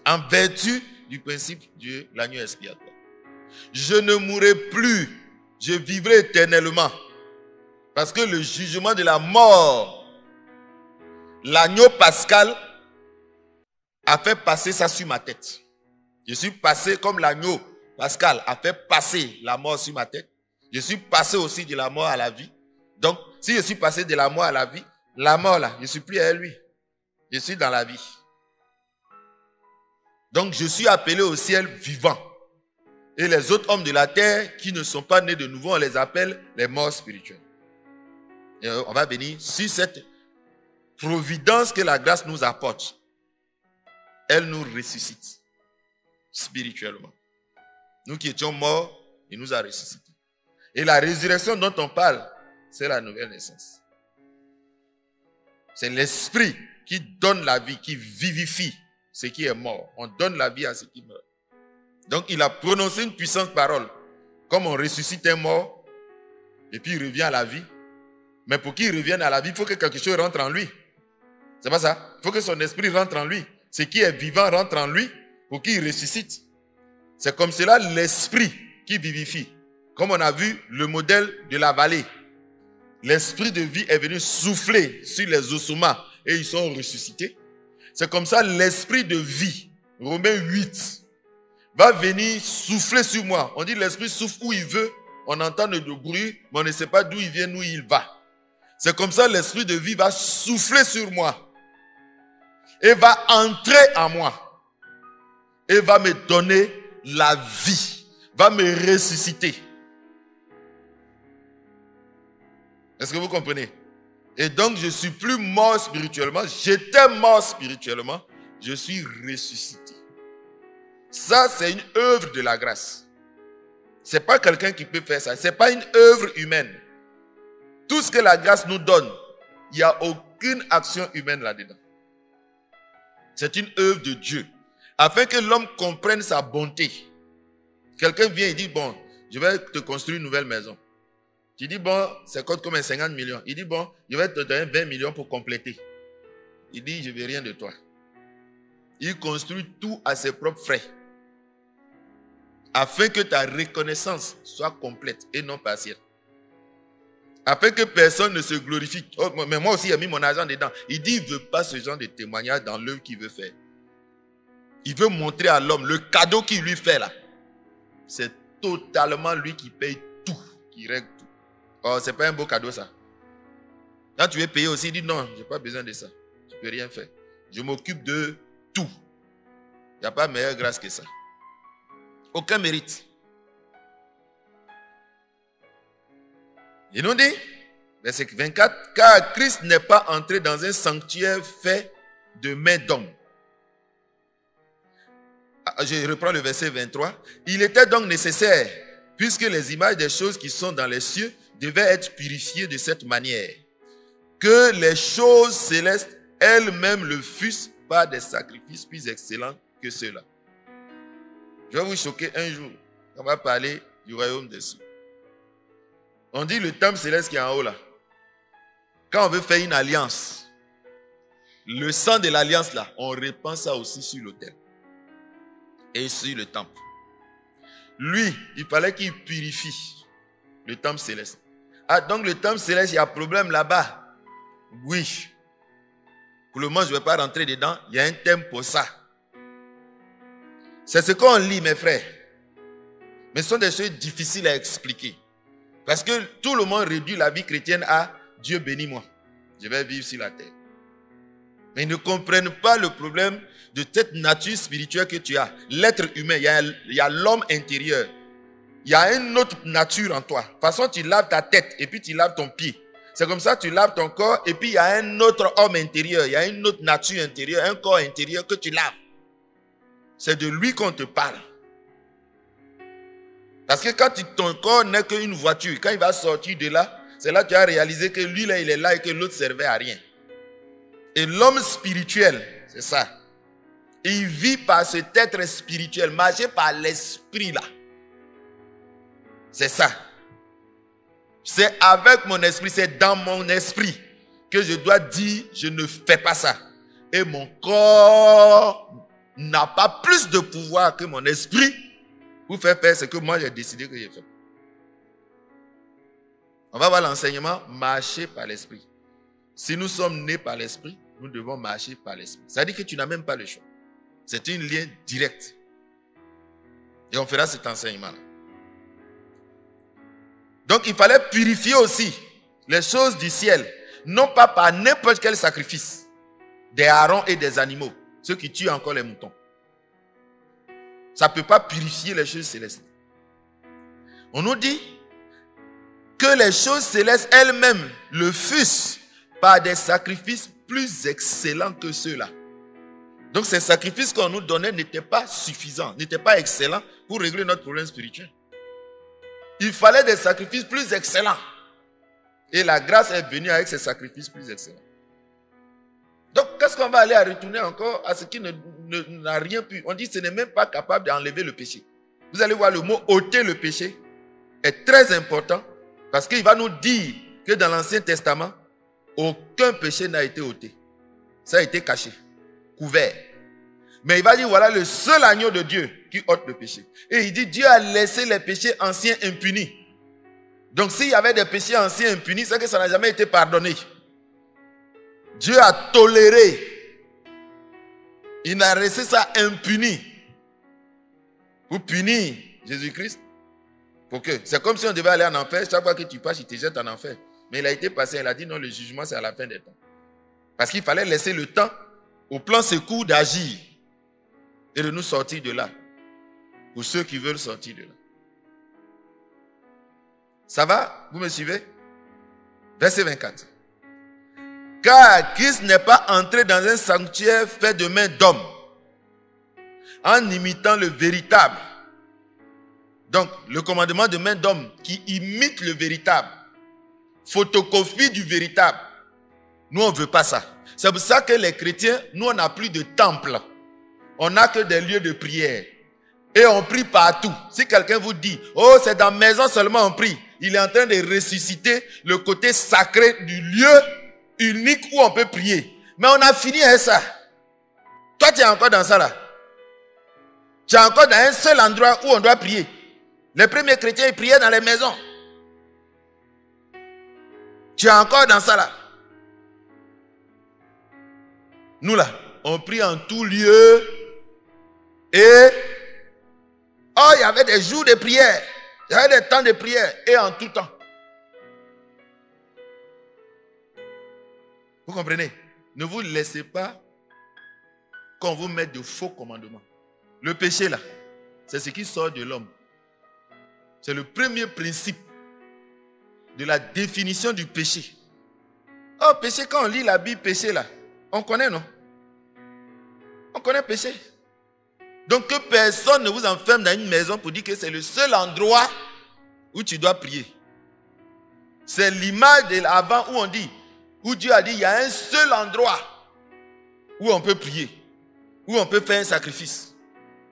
En vertu du principe de l'agneau expiatoire. Je ne mourrai plus, je vivrai éternellement. Parce que le jugement de la mort, l'agneau pascal a fait passer ça sur ma tête. Je suis passé comme l'agneau pascal a fait passer la mort sur ma tête. Je suis passé aussi de la mort à la vie. Donc, si je suis passé de la mort à la vie, la mort là, je ne suis plus à lui. Je suis dans la vie. Donc, je suis appelé au ciel vivant. Et les autres hommes de la terre qui ne sont pas nés de nouveau, on les appelle les morts spirituels. Et on va venir sur cette providence que la grâce nous apporte. Elle nous ressuscite spirituellement. Nous qui étions morts, il nous a ressuscités. Et la résurrection dont on parle, c'est la nouvelle naissance. C'est l'esprit qui donne la vie, qui vivifie ce qui est mort. On donne la vie à ce qui meurt. Donc il a prononcé une puissante parole. Comme on ressuscite un mort, et puis il revient à la vie. Mais pour qu'il revienne à la vie, il faut que quelque chose rentre en lui. C'est pas ça? Il faut que son esprit rentre en lui. Ce qui est vivant rentre en lui pour qu'il ressuscite. C'est comme cela l'esprit qui vivifie. Comme on a vu le modèle de la vallée. L'esprit de vie est venu souffler sur les ossements et ils sont ressuscités. C'est comme ça l'esprit de vie, Romains 8, va venir souffler sur moi. On dit l'esprit souffle où il veut, on entend le bruit, mais on ne sait pas d'où il vient, où il va. C'est comme ça l'esprit de vie va souffler sur moi et va entrer en moi et va me donner la vie, va me ressusciter. Est-ce que vous comprenez? Et donc je suis plus mort spirituellement, j'étais mort spirituellement, je suis ressuscité. Ça c'est une œuvre de la grâce. C'est pas quelqu'un qui peut faire ça, c'est pas une œuvre humaine. Tout ce que la grâce nous donne, il n'y a aucune action humaine là-dedans. C'est une œuvre de Dieu. Afin que l'homme comprenne sa bonté. Quelqu'un vient et dit, bon, je vais te construire une nouvelle maison. Tu dis, bon, ça coûte comme 50 millions. Il dit, bon, je vais te donner 20 millions pour compléter. Il dit, je ne veux rien de toi. Il construit tout à ses propres frais. Afin que ta reconnaissance soit complète et non partielle. Afin que personne ne se glorifie. Oh, mais moi aussi, j'ai mis mon argent dedans. Il dit, il ne veut pas ce genre de témoignage dans l'œuvre qu'il veut faire. Il veut montrer à l'homme le cadeau qu'il lui fait là. C'est totalement lui qui paye tout, qui règle tout. Oh, c'est pas un beau cadeau ça. Quand tu veux payer aussi, il dit non, je n'ai pas besoin de ça. Je ne peux rien faire. Je m'occupe de tout. Il n'y a pas meilleure grâce que ça. Aucun mérite. Il nous dit, verset 24, car Christ n'est pas entré dans un sanctuaire fait de main d'homme. Je reprends le verset 23. Il était donc nécessaire, puisque les images des choses qui sont dans les cieux devaient être purifiées de cette manière, que les choses célestes elles-mêmes le fussent par des sacrifices plus excellents que ceux-là. Je vais vous choquer un jour. On va parler du royaume des cieux. On dit le temple céleste qui est en haut là. Quand on veut faire une alliance, le sang de l'alliance là, on répand ça aussi sur l'autel. Et sur le temple. Lui, il fallait qu'il purifie le temple céleste. Ah, donc le temple céleste, il y a un problème là-bas. Oui. Pour le moment, je ne vais pas rentrer dedans. Il y a un thème pour ça. C'est ce qu'on lit, mes frères. Mais ce sont des choses difficiles à expliquer. Parce que tout le monde réduit la vie chrétienne à Dieu bénis moi. Je vais vivre sur la terre. Mais ils ne comprennent pas le problème de cette nature spirituelle que tu as. L'être humain, il y a l'homme intérieur. Il y a une autre nature en toi. De toute façon, tu laves ta tête et puis tu laves ton pied. C'est comme ça, tu laves ton corps et puis il y a un autre homme intérieur. Il y a une autre nature intérieure, un corps intérieur que tu laves. C'est de lui qu'on te parle. Parce que quand ton corps n'est qu'une voiture, quand il va sortir de là, c'est là que tu as réalisé que lui là, il est là et que l'autre ne servait à rien. Et l'homme spirituel, c'est ça. Il vit par cet être spirituel, marché par l'esprit là. C'est ça. C'est avec mon esprit, c'est dans mon esprit que je dois dire, je ne fais pas ça. Et mon corps n'a pas plus de pouvoir que mon esprit pour faire ce que moi j'ai décidé que je fais. On va voir l'enseignement, marcher par l'esprit. Si nous sommes nés par l'esprit, nous devons marcher par l'esprit. Ça veut dire que tu n'as même pas le choix. C'est un lien direct. Et on fera cet enseignement-là. Donc il fallait purifier aussi les choses du ciel. Non pas par n'importe quel sacrifice. Des harengs et des animaux. Ceux qui tuent encore les moutons. Ça ne peut pas purifier les choses célestes. On nous dit que les choses célestes elles-mêmes le fussent par des sacrifices plus excellents que ceux-là. Donc ces sacrifices qu'on nous donnait n'étaient pas suffisants, n'étaient pas excellents pour régler notre problème spirituel. Il fallait des sacrifices plus excellents. Et la grâce est venue avec ces sacrifices plus excellents. Donc, qu'est-ce qu'on va aller à retourner encore à ce qui n'a rien pu? On dit que ce n'est même pas capable d'enlever le péché. Vous allez voir, le mot ôter le péché est très important parce qu'il va nous dire que dans l'Ancien Testament, aucun péché n'a été ôté. Ça a été caché, couvert. Mais il va dire, voilà le seul agneau de Dieu qui ôte le péché. Et il dit, Dieu a laissé les péchés anciens impunis. Donc, s'il y avait des péchés anciens impunis, c'est que ça n'a jamais été pardonné. Dieu a toléré. Il n'a laissé ça impuni. Pour punir Jésus-Christ. C'est comme si on devait aller en enfer. Chaque fois que tu passes, il te jette en enfer. Mais il a été passé, il a dit non, le jugement c'est à la fin des temps. Parce qu'il fallait laisser le temps au plan secours d'agir. Et de nous sortir de là. Pour ceux qui veulent sortir de là. Ça va? Vous me suivez? Verset 24. Car Christ n'est pas entré dans un sanctuaire fait de main d'homme, en imitant le véritable. Donc, le commandement de main d'homme qui imite le véritable, photocopie du véritable. Nous, on ne veut pas ça. C'est pour ça que les chrétiens, nous, on n'a plus de temple. On n'a que des lieux de prière. Et on prie partout. Si quelqu'un vous dit, oh, c'est dans la maison seulement on prie, il est en train de ressusciter le côté sacré du lieu unique où on peut prier. Mais on a fini avec ça. Toi, tu es encore dans ça là. Tu es encore dans un seul endroit où on doit prier. Les premiers chrétiens, ils priaient dans les maisons. Tu es encore dans ça là. Nous là, on prie en tout lieu. Et oh, il y avait des jours de prière. Il y avait des temps de prière. Et en tout temps. Vous comprenez? Ne vous laissez pas qu'on vous mette de faux commandements. Le péché là, c'est ce qui sort de l'homme. C'est le premier principe de la définition du péché. Oh, péché, quand on lit la Bible, péché là, on connaît, non? On connaît péché. Donc que personne ne vous enferme dans une maison pour dire que c'est le seul endroit où tu dois prier. C'est l'image de l'avant où on dit, où Dieu a dit, il y a un seul endroit où on peut prier, où on peut faire un sacrifice.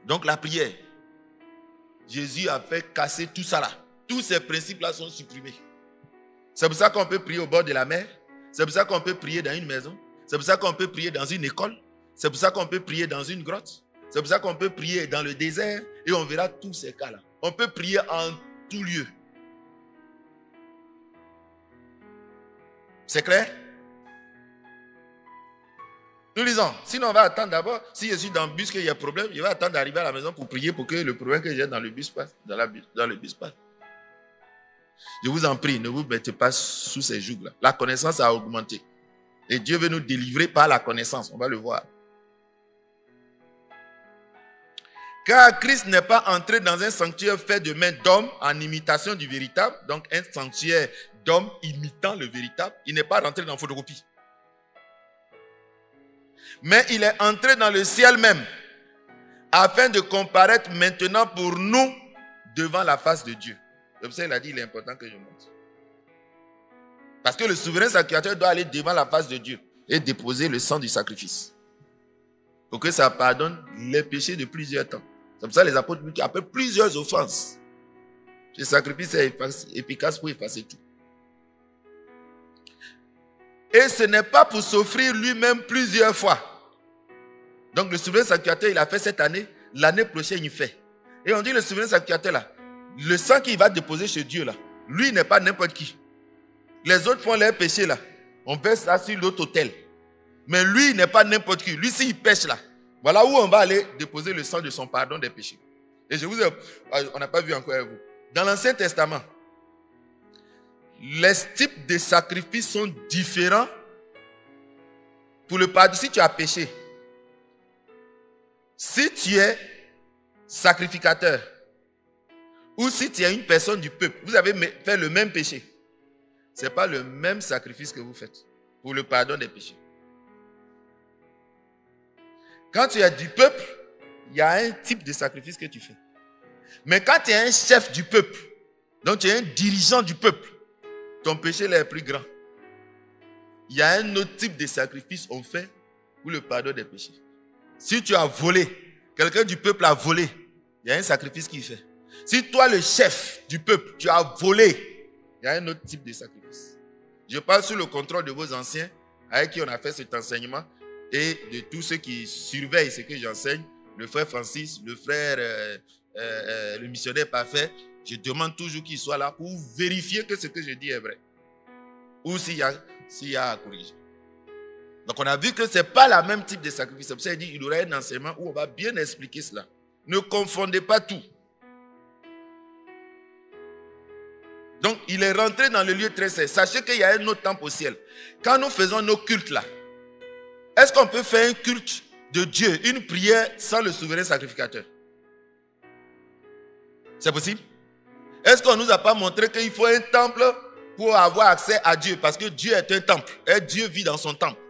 Donc la prière. Jésus a fait casser tout ça là. Tous ces principes-là sont supprimés. C'est pour ça qu'on peut prier au bord de la mer. C'est pour ça qu'on peut prier dans une maison. C'est pour ça qu'on peut prier dans une école. C'est pour ça qu'on peut prier dans une grotte. C'est pour ça qu'on peut prier dans le désert. Et on verra tous ces cas-là. On peut prier en tout lieu. C'est clair? Nous lisons. Sinon, on va attendre d'abord. Si je suis dans le bus, qu'il y a problème, je vais attendre d'arriver à la maison pour prier pour que le problème que j'ai dans le bus passe. Dans le bus passe. Je vous en prie, ne vous mettez pas sous ces jougs-là. La connaissance a augmenté. Et Dieu veut nous délivrer par la connaissance. On va le voir. Car Christ n'est pas entré dans un sanctuaire fait de main d'homme en imitation du véritable. Donc un sanctuaire d'homme imitant le véritable. Il n'est pas rentré dans la photocopie. Mais il est entré dans le ciel même, afin de comparaître maintenant pour nous devant la face de Dieu. C'est pour ça qu'il a dit, il est important que je monte. Parce que le souverain sacrificateur doit aller devant la face de Dieu et déposer le sang du sacrifice. Pour que ça pardonne les péchés de plusieurs temps. C'est pour ça que les apôtres disent après plusieurs offenses. Le sacrifice est efficace pour effacer tout. Et ce n'est pas pour s'offrir lui-même plusieurs fois. Donc le souverain sacrificateur, il a fait cette année, l'année prochaine il fait. Et on dit le souverain sacrificateur là, le sang qu'il va déposer chez Dieu là, lui n'est pas n'importe qui. Les autres font leurs péchés là, on verse ça sur l'autre autel. Mais lui n'est pas n'importe qui. Lui s'il pêche là, voilà où on va aller déposer le sang de son pardon des péchés. Et je vous ai, on n'a pas vu encore avec vous. Dans l'Ancien Testament, les types de sacrifices sont différents pour le pardon. Si tu as péché, si tu es sacrificateur, ou si tu es une personne du peuple, vous avez fait le même péché. Ce n'est pas le même sacrifice que vous faites pour le pardon des péchés. Quand tu es du peuple, il y a un type de sacrifice que tu fais. Mais quand tu es un chef du peuple, donc tu es un dirigeant du peuple, ton péché là est plus grand. Il y a un autre type de sacrifice qu'on fait pour le pardon des péchés. Si tu as volé, quelqu'un du peuple a volé, il y a un sacrifice qu'il fait. Si toi, le chef du peuple, tu as volé, il y a un autre type de sacrifice. Je parle sous le contrôle de vos anciens avec qui on a fait cet enseignement et de tous ceux qui surveillent ce que j'enseigne, le frère Francis, le frère, le missionnaire parfait. Je demande toujours qu'il soit là pour vérifier que ce que je dis est vrai. Ou s'il y a à corriger. Donc on a vu que ce n'est pas le même type de sacrifice. C'est pour ça qu'il dit qu'il y aura un enseignement où on va bien expliquer cela. Ne confondez pas tout. Donc il est rentré dans le lieu très saint. Sachez qu'il y a un autre temple au ciel. Quand nous faisons nos cultes là, est-ce qu'on peut faire un culte de Dieu, une prière sans le souverain sacrificateur? C'est possible? Est-ce qu'on ne nous a pas montré qu'il faut un temple pour avoir accès à Dieu? Parce que Dieu est un temple. Et Dieu vit dans son temple.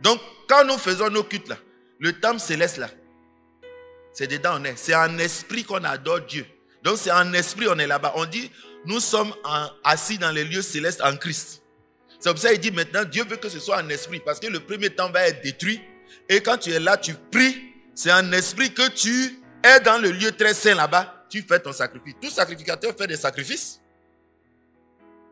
Donc, quand nous faisons nos cultes là, le temple céleste là, c'est dedans on est. C'est en esprit qu'on adore Dieu. Donc, c'est en esprit on est là-bas. On dit, nous sommes assis dans les lieux célestes en Christ. C'est pour ça qu'il dit maintenant, Dieu veut que ce soit en esprit. Parce que le premier temple va être détruit. Et quand tu es là, tu pries. C'est en esprit que tu es dans le lieu très saint là-bas. Tu fais ton sacrifice. Tout sacrificateur fait des sacrifices.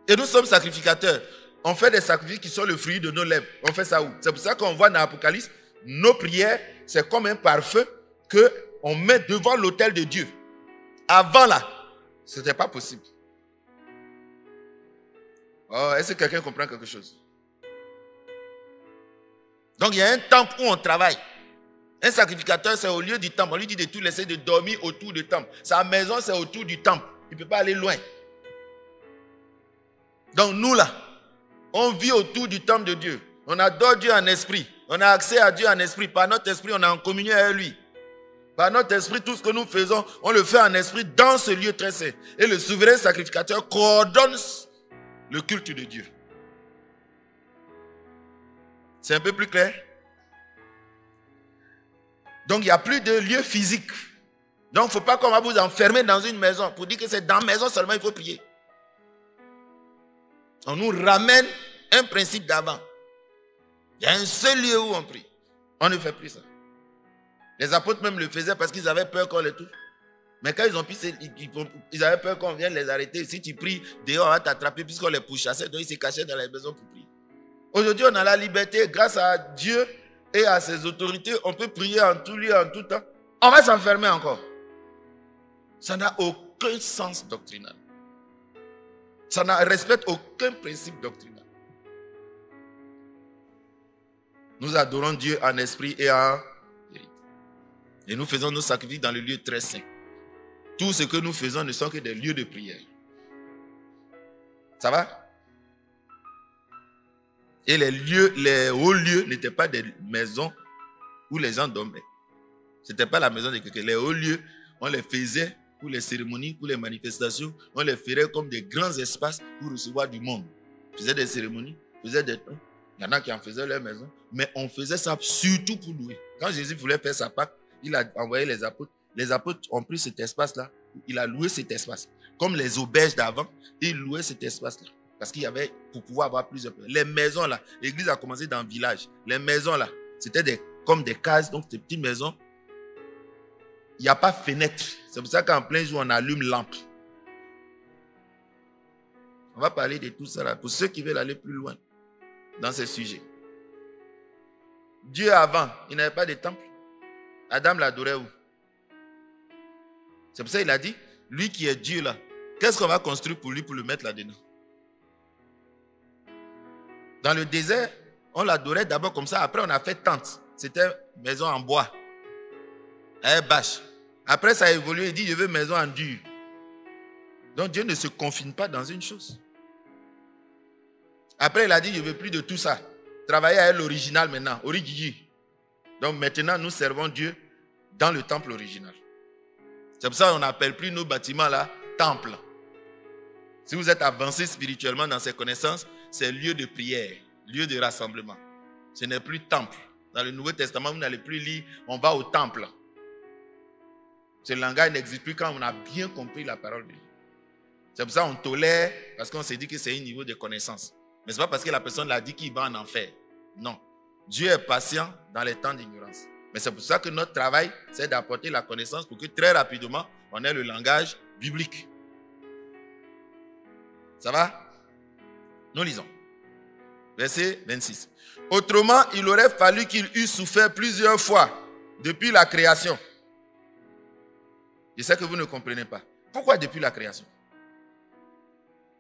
Et nous sommes sacrificateurs. On fait des sacrifices qui sont le fruit de nos lèvres. On fait ça où? C'est pour ça qu'on voit dans l'Apocalypse, nos prières, c'est comme un parfum qu'on met devant l'autel de Dieu. Avant là, ce n'était pas possible. Oh, est-ce que quelqu'un comprend quelque chose? Donc il y a un temple où on travaille. Un sacrificateur, c'est au lieu du temple. On lui dit de tout laisser, de dormir autour du temple. Sa maison, c'est autour du temple. Il ne peut pas aller loin. Donc nous là, on vit autour du temple de Dieu. On adore Dieu en esprit. On a accès à Dieu en esprit. Par notre esprit, on est en communion avec lui. Par notre esprit, tout ce que nous faisons, on le fait en esprit dans ce lieu très saint. Et le souverain sacrificateur coordonne le culte de Dieu. C'est un peu plus clair? Donc, il n'y a plus de lieu physique. Donc, il ne faut pas qu'on va vous enfermer dans une maison pour dire que c'est dans la maison seulement il faut prier. On nous ramène un principe d'avant. Il y a un seul lieu où on prie. On ne fait plus ça. Les apôtres même le faisaient parce qu'ils avaient peur qu'on les touche. Mais quand ils ont pris, ils avaient peur qu'on vienne les arrêter. Si tu pries, dehors on va t'attraper puisqu'on les pourchassait. Donc ils se cachaient dans les maisons pour prier. Aujourd'hui, on a la liberté. Grâce à Dieu et à ses autorités, on peut prier en tout lieu, en tout temps. On va s'enfermer encore. Ça n'a aucun sens doctrinal. Ça ne respecte aucun principe doctrinal. Nous adorons Dieu en esprit et en vérité. Et nous faisons nos sacrifices dans le lieu très saint. Tout ce que nous faisons ne sont que des lieux de prière. Ça va? Et les hauts lieux n'étaient pas des maisons où les gens dormaient. Ce n'était pas la maison de quelqu'un. Les hauts lieux, on les faisait pour les cérémonies, pour les manifestations. On les ferait comme des grands espaces pour recevoir du monde. On faisait des cérémonies, on faisait des temps. Il y en a qui en faisaient leur maison. Mais on faisait ça surtout pour louer. Quand Jésus voulait faire sa Pâque, il a envoyé les apôtres. Les apôtres ont pris cet espace-là. Il a loué cet espace. Comme les auberges d'avant, il louait cet espace-là. Parce qu'il y avait, pour pouvoir avoir plusieurs... Les maisons là, l'église a commencé dans le village. Les maisons là, c'était comme des cases, donc des petites maisons. Il n'y a pas de fenêtre. C'est pour ça qu'en plein jour, on allume lampe. On va parler de tout ça là, pour ceux qui veulent aller plus loin dans ce sujet. Dieu avant, il n'avait pas de temple. Adam l'adorait où? C'est pour ça qu'il a dit, lui qui est Dieu là, qu'est-ce qu'on va construire pour lui pour le mettre là-dedans? Dans le désert, on l'adorait d'abord comme ça. Après, on a fait tente. C'était maison en bois. Avec bâche. Après, ça a évolué. Il dit, je veux maison en dur. Donc, Dieu ne se confine pas dans une chose. Après, il a dit, je ne veux plus de tout ça. Travailler avec l'original maintenant. Origigi. Donc, maintenant, nous servons Dieu dans le temple original. C'est pour ça qu'on n'appelle plus nos bâtiments là, temple. Si vous êtes avancé spirituellement dans ces connaissances, c'est lieu de prière, lieu de rassemblement. Ce n'est plus temple. Dans le Nouveau Testament, vous n'allez plus lire, on va au temple. Ce langage n'existe plus quand on a bien compris la parole de Dieu. C'est pour ça qu'on tolère, parce qu'on s'est dit que c'est un niveau de connaissance. Mais ce n'est pas parce que la personne l'a dit qu'il va en enfer. Non. Dieu est patient dans les temps d'ignorance. Mais c'est pour ça que notre travail, c'est d'apporter la connaissance pour que très rapidement, on ait le langage biblique. Ça va? Nous lisons. Verset 26. Autrement, il aurait fallu qu'il eût souffert plusieurs fois depuis la création. Je sais que vous ne comprenez pas. Pourquoi depuis la création?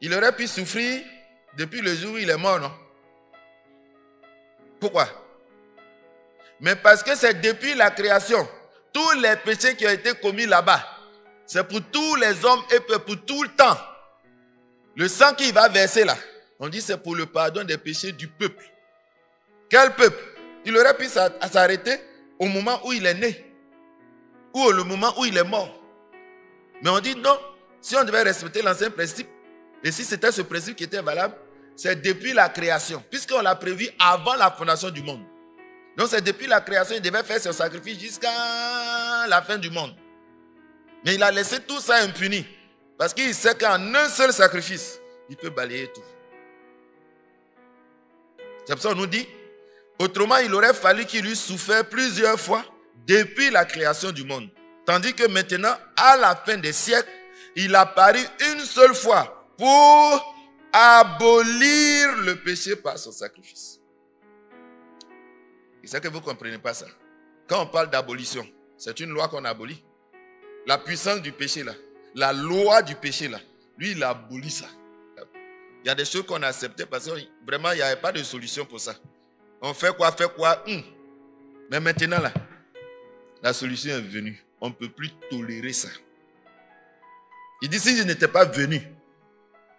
Il aurait pu souffrir depuis le jour où il est mort, non? Pourquoi? Mais parce que c'est depuis la création. Tous les péchés qui ont été commis là-bas, c'est pour tous les hommes et pour tout le temps. Le sang qu'il va verser là, on dit c'est pour le pardon des péchés du peuple. Quel peuple? Il aurait pu s'arrêter au moment où il est né ou au moment où il est mort. Mais on dit non, si on devait respecter l'ancien principe, et si c'était ce principe qui était valable, c'est depuis la création, puisqu'on l'a prévu avant la fondation du monde. Donc c'est depuis la création, il devait faire son sacrifice jusqu'à la fin du monde. Mais il a laissé tout ça impuni, parce qu'il sait qu'en un seul sacrifice, il peut balayer tout. C'est pour ça qu'on nous dit, autrement il aurait fallu qu'il eût souffert plusieurs fois depuis la création du monde. Tandis que maintenant, à la fin des siècles, il a paru une seule fois pour abolir le péché par son sacrifice. Et c'est que vous ne comprenez pas ça. Quand on parle d'abolition, c'est une loi qu'on abolit. La puissance du péché là, la loi du péché là, lui il a aboli ça. Il y a des choses qu'on a acceptées parce que vraiment il n'y avait pas de solution pour ça. On fait quoi, Mais maintenant là, la solution est venue. On ne peut plus tolérer ça. Il dit si je n'étais pas venu,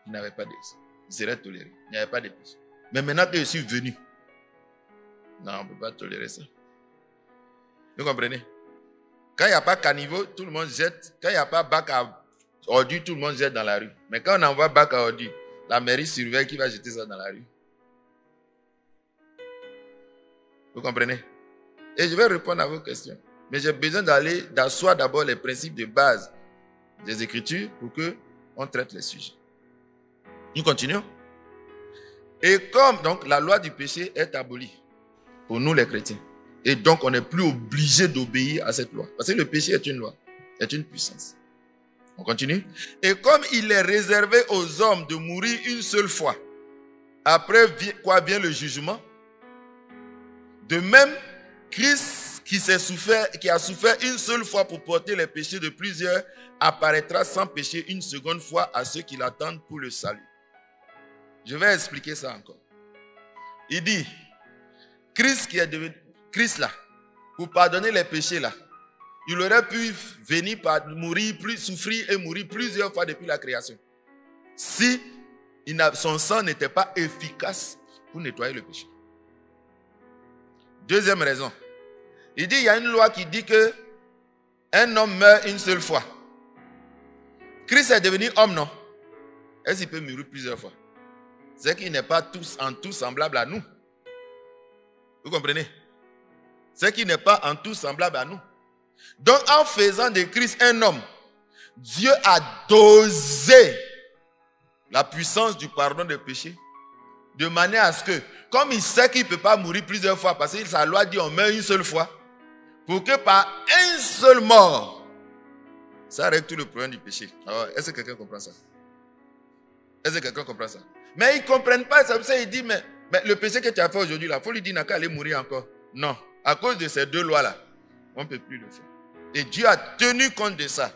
il n'avait pas de ça. Il serait toléré. Il n'y avait pas de péché. Mais maintenant que je suis venu, non, on ne peut pas tolérer ça. Vous comprenez? Quand il n'y a pas caniveau, tout le monde jette. Quand il n'y a pas bac à ordures, tout le monde jette dans la rue. Mais quand on envoie bac à ordures, la mairie surveille qui va jeter ça dans la rue. Vous comprenez? Et je vais répondre à vos questions. Mais j'ai besoin d'asseoir d'abord les principes de base des Écritures pour qu'on traite les sujets. Nous continuons. Et comme donc la loi du péché est abolie pour nous les chrétiens, et donc on n'est plus obligé d'obéir à cette loi. Parce que le péché est une loi, est une puissance. On continue. Et comme il est réservé aux hommes de mourir une seule fois, après quoi vient le jugement, de même, Christ qui a souffert une seule fois pour porter les péchés de plusieurs, apparaîtra sans péché une seconde fois à ceux qui l'attendent pour le salut. Je vais expliquer ça encore. Il dit, Christ qui est devenu, Christ là, pour pardonner les péchés là, il aurait pu venir souffrir et mourir plusieurs fois depuis la création. Si son sang n'était pas efficace pour nettoyer le péché. Deuxième raison. Il dit, il y a une loi qui dit que un homme meurt une seule fois. Christ est devenu homme, non? Est-ce qu'il peut mourir plusieurs fois? C'est qu'il n'est pas en tout semblable à nous. Vous comprenez? C'est qu'il n'est pas en tout semblable à nous. Donc, en faisant de Christ un homme, Dieu a dosé la puissance du pardon des péchés de manière à ce que, comme il sait qu'il ne peut pas mourir plusieurs fois, parce que sa loi dit on meurt une seule fois, pour que par un seul mort, ça règle tout le problème du péché. Alors, est-ce que quelqu'un comprend ça? Est-ce que quelqu'un comprend ça? Mais ils ne comprennent pas, c'est pour ça qu'il dit, mais le péché que tu as fait aujourd'hui, il faut lui dire, n'a qu'à aller mourir encore. Non, à cause de ces deux lois-là, on ne peut plus le faire. Et Dieu a tenu compte de ça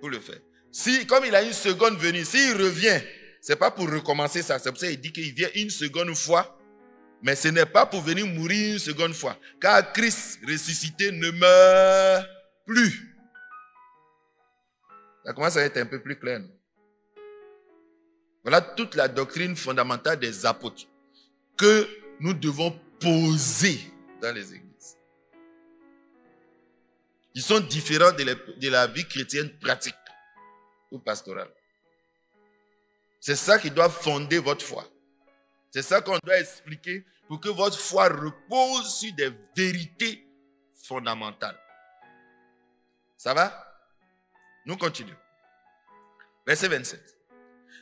pour le faire. Si, comme il a une seconde venue, s'il revient, ce n'est pas pour recommencer ça. C'est pour ça qu'il dit qu'il vient une seconde fois. Mais ce n'est pas pour venir mourir une seconde fois. Car Christ ressuscité ne meurt plus. Ça commence à être un peu plus clair. Non? Voilà toute la doctrine fondamentale des apôtres que nous devons poser dans les églises. Ils sont différents de la vie chrétienne pratique ou pastorale. C'est ça qui doit fonder votre foi. C'est ça qu'on doit expliquer pour que votre foi repose sur des vérités fondamentales. Ça va? Nous continuons. Verset 27.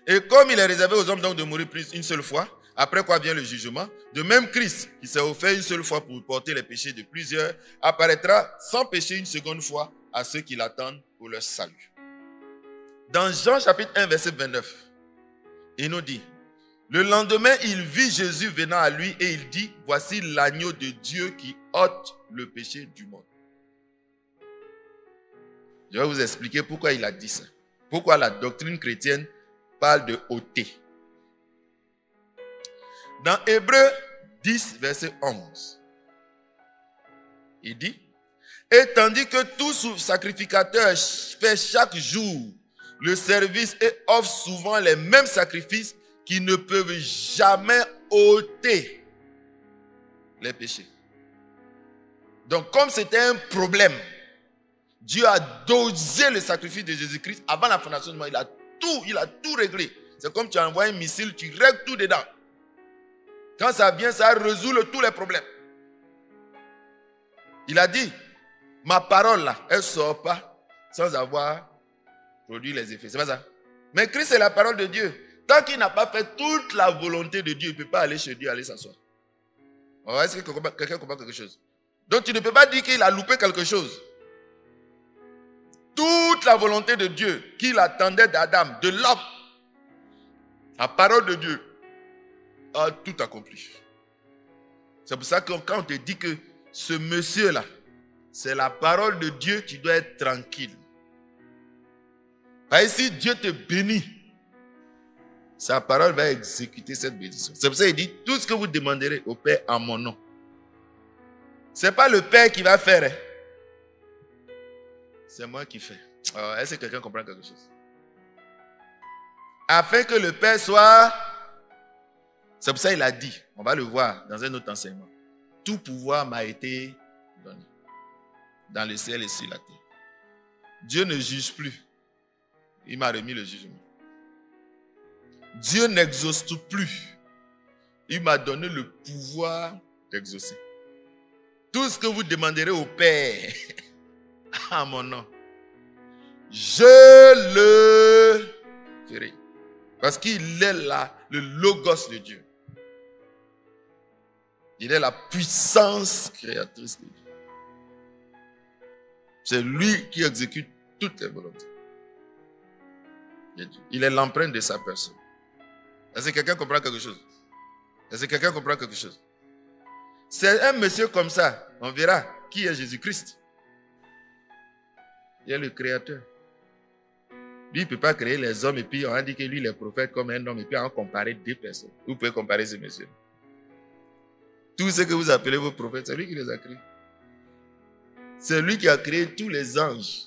Et comme il est réservé aux hommes donc de mourir plus une seule fois, après quoi vient le jugement, de même Christ, qui s'est offert une seule fois pour porter les péchés de plusieurs, apparaîtra sans péché une seconde fois à ceux qui l'attendent pour leur salut. Dans Jean chapitre 1, verset 29, il nous dit, le lendemain, il vit Jésus venant à lui et il dit, voici l'agneau de Dieu qui ôte le péché du monde. Je vais vous expliquer pourquoi il a dit ça. Pourquoi la doctrine chrétienne parle de ôter. Dans Hébreux 10, verset 11, il dit, et tandis que tout sacrificateur fait chaque jour le service et offre souvent les mêmes sacrifices qui ne peuvent jamais ôter les péchés. Donc, comme c'était un problème, Dieu a dosé le sacrifice de Jésus-Christ avant la fondation du monde. Il a tout réglé. C'est comme tu envoies un missile, tu règles tout dedans. Quand ça vient, ça résout tous les problèmes. Il a dit, ma parole là, elle ne sort pas sans avoir produit les effets. C'est pas ça. Mais Christ est la parole de Dieu. Tant qu'il n'a pas fait toute la volonté de Dieu, il ne peut pas aller chez Dieu, aller s'asseoir. Est-ce que quelqu'un comprend quelque chose? Donc tu ne peux pas dire qu'il a loupé quelque chose. Toute la volonté de Dieu qu'il attendait d'Adam, de l'homme, la parole de Dieu a tout accompli. C'est pour ça que quand on te dit que ce monsieur-là, c'est la parole de Dieu, tu dois être tranquille. Et si Dieu te bénit, sa parole va exécuter cette bénédiction. C'est pour ça qu'il dit, tout ce que vous demanderez au Père en mon nom. Ce n'est pas le Père qui va faire. C'est moi qui fais. Est-ce que quelqu'un comprend quelque chose? Afin que le Père soit... C'est pour ça qu'il a dit, on va le voir dans un autre enseignement. Tout pouvoir m'a été donné. Dans le ciel et sur la terre. Dieu ne juge plus. Il m'a remis le jugement. Dieu n'exauce plus. Il m'a donné le pouvoir d'exaucer. Tout ce que vous demanderez au Père à mon nom, je le ferai. Parce qu'il est là, le logos de Dieu. Il est la puissance créatrice de Dieu. C'est lui qui exécute toutes les volontés. Il est l'empreinte de sa personne. Est-ce que quelqu'un comprend quelque chose? Est-ce que quelqu'un comprend quelque chose? C'est un monsieur comme ça. On verra qui est Jésus-Christ. Il est le créateur. Lui, il ne peut pas créer les hommes et puis on a dit que lui, il est prophète comme un homme et puis on a comparé deux personnes. Vous pouvez comparer ce monsieur. Tout ce que vous appelez vos prophètes, c'est lui qui les a créés. C'est lui qui a créé tous les anges.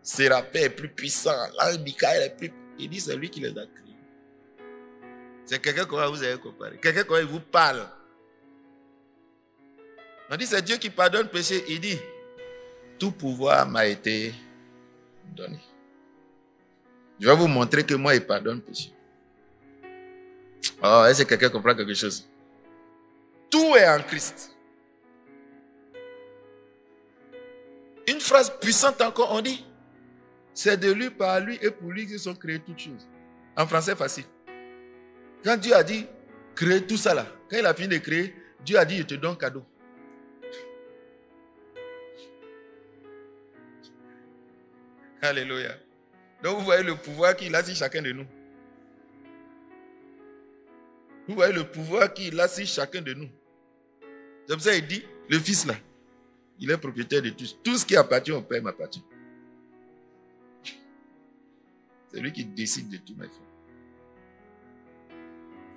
Séraphins est plus puissant. L'ange Michael est plus... Il dit c'est lui qui les a créés. C'est quelqu'un qu'on vous avez comparé. Quelqu'un qu'on vous parle. On dit c'est Dieu qui pardonne le péché. Il dit tout pouvoir m'a été donné. Je vais vous montrer que moi il pardonne le péché. Oh, est-ce que quelqu'un comprend quelque chose? Tout est en Christ. Une phrase puissante encore, on dit c'est de lui, par lui et pour lui que sont créées toutes choses. En français facile. Quand Dieu a dit créer tout ça là, quand il a fini de créer, Dieu a dit je te donne cadeau. Alléluia. Donc vous voyez le pouvoir qu'il a sur chacun de nous. Vous voyez le pouvoir qu'il a sur chacun de nous. C'est pour ça qu'il dit, le Fils là, il est propriétaire de tout. Tout ce qui appartient au Père m'appartient. C'est lui qui décide de tout, mes frères.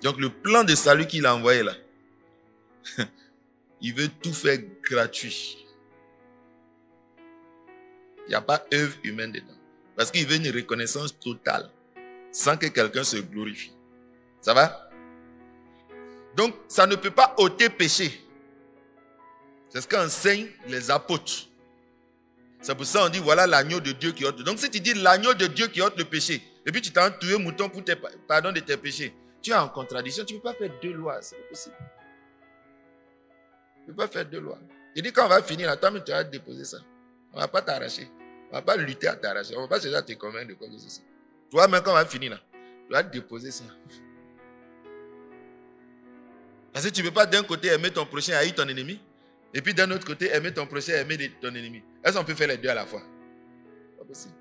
Donc le plan de salut qu'il a envoyé là, il veut tout faire gratuit. Il n'y a pas œuvre humaine dedans. Parce qu'il veut une reconnaissance totale, sans que quelqu'un se glorifie. Ça va? Donc ça ne peut pas ôter péché. C'est ce qu'enseignent les apôtres. C'est pour ça qu'on dit voilà l'agneau de Dieu qui ôte. Donc si tu dis l'agneau de Dieu qui ôte le péché, et puis tu t'en tué un mouton pour pardon de tes péchés, tu es en contradiction. Tu ne peux pas faire deux lois, c'est pas possible. Tu ne peux pas faire deux lois. Il dit quand on va finir, là, toi-même tu vas déposer ça. On ne va pas t'arracher. On ne va pas lutter à t'arracher. On ne va pas chercher à te convaincre de quoi que ce soit. Toi-même quand on va finir là, tu vas déposer ça. Parce que tu ne peux pas d'un côté aimer ton prochain et haïr ton ennemi. Et puis d'un autre côté aimer ton prochain et aimer ton ennemi. Est-ce qu'on peut faire les deux à la fois? Pas possible.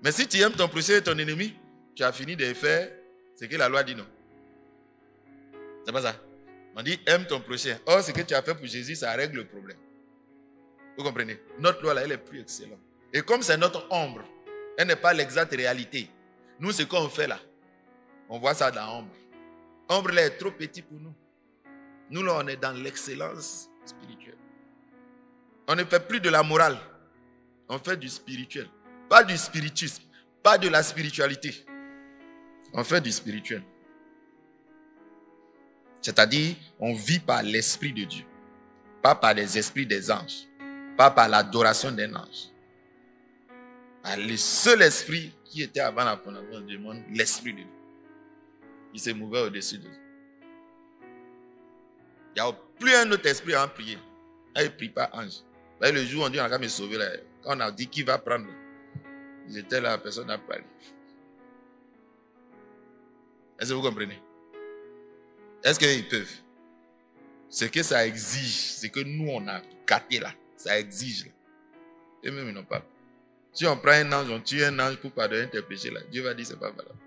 Mais si tu aimes ton prochain et ton ennemi, tu as fini de faire ce que la loi dit non. C'est pas ça. On dit aime ton prochain. Or, ce que tu as fait pour Jésus, ça règle le problème. Vous comprenez? Notre loi là, elle est plus excellente. Et comme c'est notre ombre, elle n'est pas l'exacte réalité. Nous, ce qu'on fait là, on voit ça dans l'ombre. L'ombre là est trop petit pour nous. Nous là, on est dans l'excellence spirituelle. On ne fait plus de la morale. On fait du spirituel. Pas du spiritisme. Pas de la spiritualité. On fait du spirituel. C'est-à-dire, on vit par l'Esprit de Dieu. Pas par les esprits des anges. Pas par l'adoration d'un ange. Par le seul esprit qui était avant la fondation du monde, l'Esprit de Dieu. Il s'est mouvé au-dessus de nous. Il n'y a plus un autre esprit à en prier. Il ne prie pas ange. Là, le jour où on dit on va me sauver, là, quand on a dit qui va prendre, j'étais là, personne n'a parlé. Est-ce que vous comprenez? Est-ce qu'ils peuvent? Ce que ça exige, c'est que nous on a gâté là. Ça exige là. Et même ils n'ont pas. Si on prend un ange, on tue un ange pour pardonner tes péchés là, Dieu va dire c'est pas valable.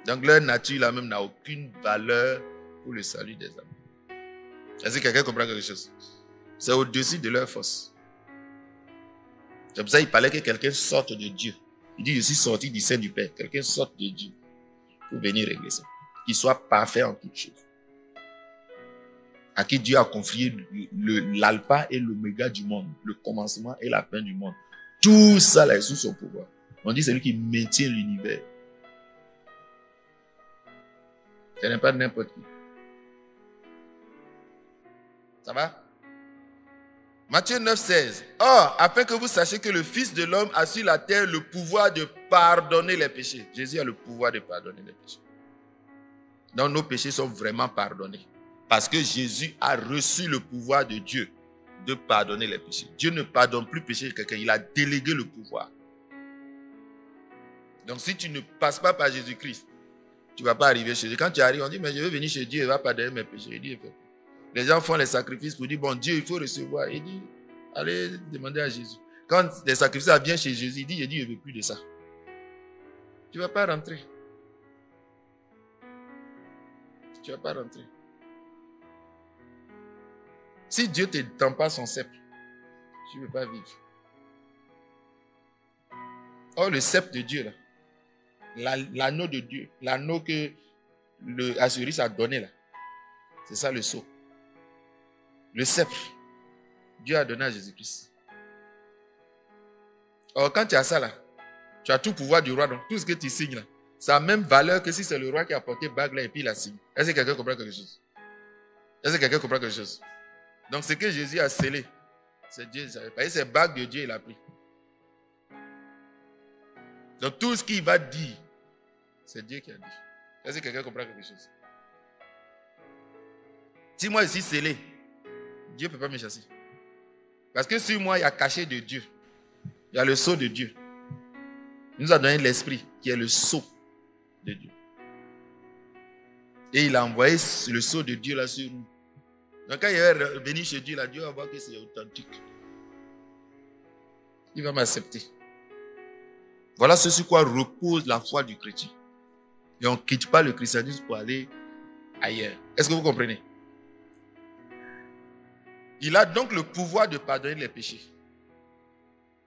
Donc leur nature là même n'a aucune valeur pour le salut des âmes. Est-ce que quelqu'un comprend quelque chose? C'est au-dessus de leur force. C'est pour ça qu'il fallait que quelqu'un sorte de Dieu. Il dit je suis sorti du sein du Père. Quelqu'un sorte de Dieu pour venir régler ça. Qu'il soit parfait en toutes choses. À qui Dieu a confié l'alpha et l'oméga du monde, le commencement et la fin du monde. Tout ça là est sous son pouvoir. On dit c'est lui qui maintient l'univers. Ce n'est pas n'importe qui. Ça va? Matthieu 9, 16. Or, afin que vous sachiez que le Fils de l'homme a sur la terre le pouvoir de pardonner les péchés. Jésus a le pouvoir de pardonner les péchés. Donc nos péchés sont vraiment pardonnés. Parce que Jésus a reçu le pouvoir de Dieu de pardonner les péchés. Dieu ne pardonne plus péché de quelqu'un. Il a délégué le pouvoir. Donc si tu ne passes pas par Jésus-Christ, tu ne vas pas arriver chez Dieu. Quand tu arrives, on dit, mais je veux venir chez Dieu, il va pardonner mes péchés. Il dit, les gens font les sacrifices pour dire, bon Dieu, il faut recevoir. Il dit, allez demander à Jésus. Quand les sacrifices viennent chez Jésus, il dit, je ne veux plus de ça. Tu ne vas pas rentrer. Tu ne vas pas rentrer. Si Dieu ne te tend pas son sceptre, tu ne peux pas vivre. Or, le sceptre de Dieu, là, l'anneau de Dieu, l'anneau que l'Assyrie a donné, là, c'est ça le sceau. Le sceptre, Dieu a donné à Jésus-Christ. Or, quand tu as ça, là, tu as tout pouvoir du roi, donc tout ce que tu signes, là, ça a même valeur que si c'est le roi qui a porté bague là et puis il a signé. Est-ce que quelqu'un comprend quelque chose? Est-ce que quelqu'un comprend quelque chose? Donc, ce que Jésus a scellé, c'est Dieu. C'est bague de Dieu, il a pris. Donc, tout ce qu'il va dire, c'est Dieu qui a dit. Est-ce que quelqu'un comprend quelque chose? Si moi, je suis scellé, Dieu ne peut pas me chasser. Parce que sur moi, il y a caché de Dieu. Il y a le sceau de Dieu. Il nous a donné l'esprit qui est le sceau de Dieu. Et il a envoyé le sceau de Dieu là sur nous. Donc quand il va venir chez Dieu, là, Dieu va voir que c'est authentique. Il va m'accepter. Voilà ce sur quoi repose la foi du chrétien. Et on ne quitte pas le christianisme pour aller ailleurs. Est-ce que vous comprenez? Il a donc le pouvoir de pardonner les péchés.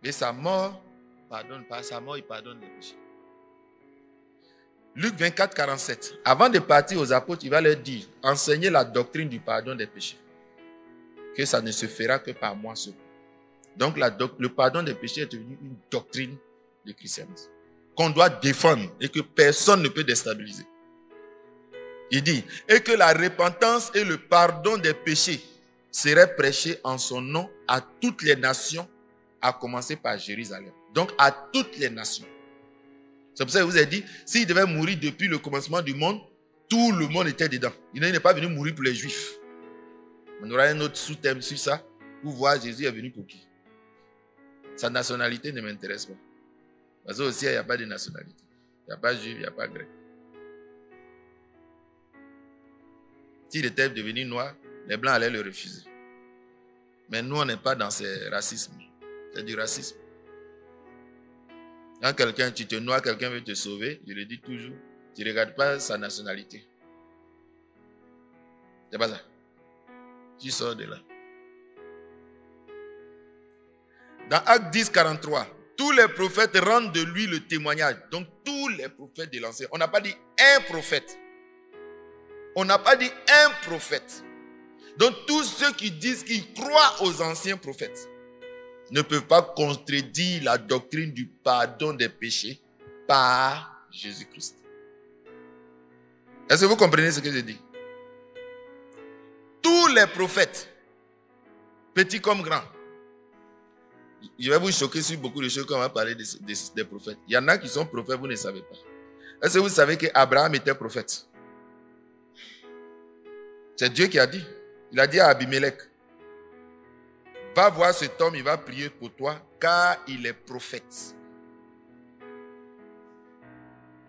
Mais sa mort, pardonne pas. Sa mort, il pardonne les péchés. Luc 24, 47. Avant de partir aux apôtres, il va leur dire, enseignez la doctrine du pardon des péchés. Que ça ne se fera que par moi seul. Donc le pardon des péchés est devenu une doctrine du christianisme. Qu'on doit défendre et que personne ne peut déstabiliser. Il dit, et que la repentance et le pardon des péchés seraient prêchés en son nom à toutes les nations, à commencer par Jérusalem. Donc à toutes les nations. C'est pour ça que je vous ai dit, s'il devait mourir depuis le commencement du monde, tout le monde était dedans. Il n'est pas venu mourir pour les Juifs. On aura un autre sous-thème sur ça pour voir Jésus est venu pour qui. Sa nationalité ne m'intéresse pas. Parce que aussi, il n'y a pas de nationalité. Il n'y a pas juif, il n'y a pas grec. S'il était devenu noir, les blancs allaient le refuser. Mais nous, on n'est pas dans ce racisme. C'est du racisme. Quand quelqu'un, tu te noies, quelqu'un veut te sauver, je le dis toujours, tu ne regardes pas sa nationalité. C'est pas ça. Tu sors de là. Dans Acte 10, 43, tous les prophètes rendent de lui le témoignage. Donc, tous les prophètes de l'Ancien. On n'a pas dit un prophète. On n'a pas dit un prophète. Donc, tous ceux qui disent qu'ils croient aux anciens prophètes ne peuvent pas contredire la doctrine du pardon des péchés par Jésus-Christ. Est-ce que vous comprenez ce que je dis? Tous les prophètes, petits comme grands. Je vais vous choquer sur beaucoup de choses quand on va parler des prophètes. Il y en a qui sont prophètes, vous ne savez pas. Est-ce que vous savez qu'Abraham était prophète? C'est Dieu qui a dit. Il a dit à Abimelech, va voir cet homme, il va prier pour toi, car il est prophète.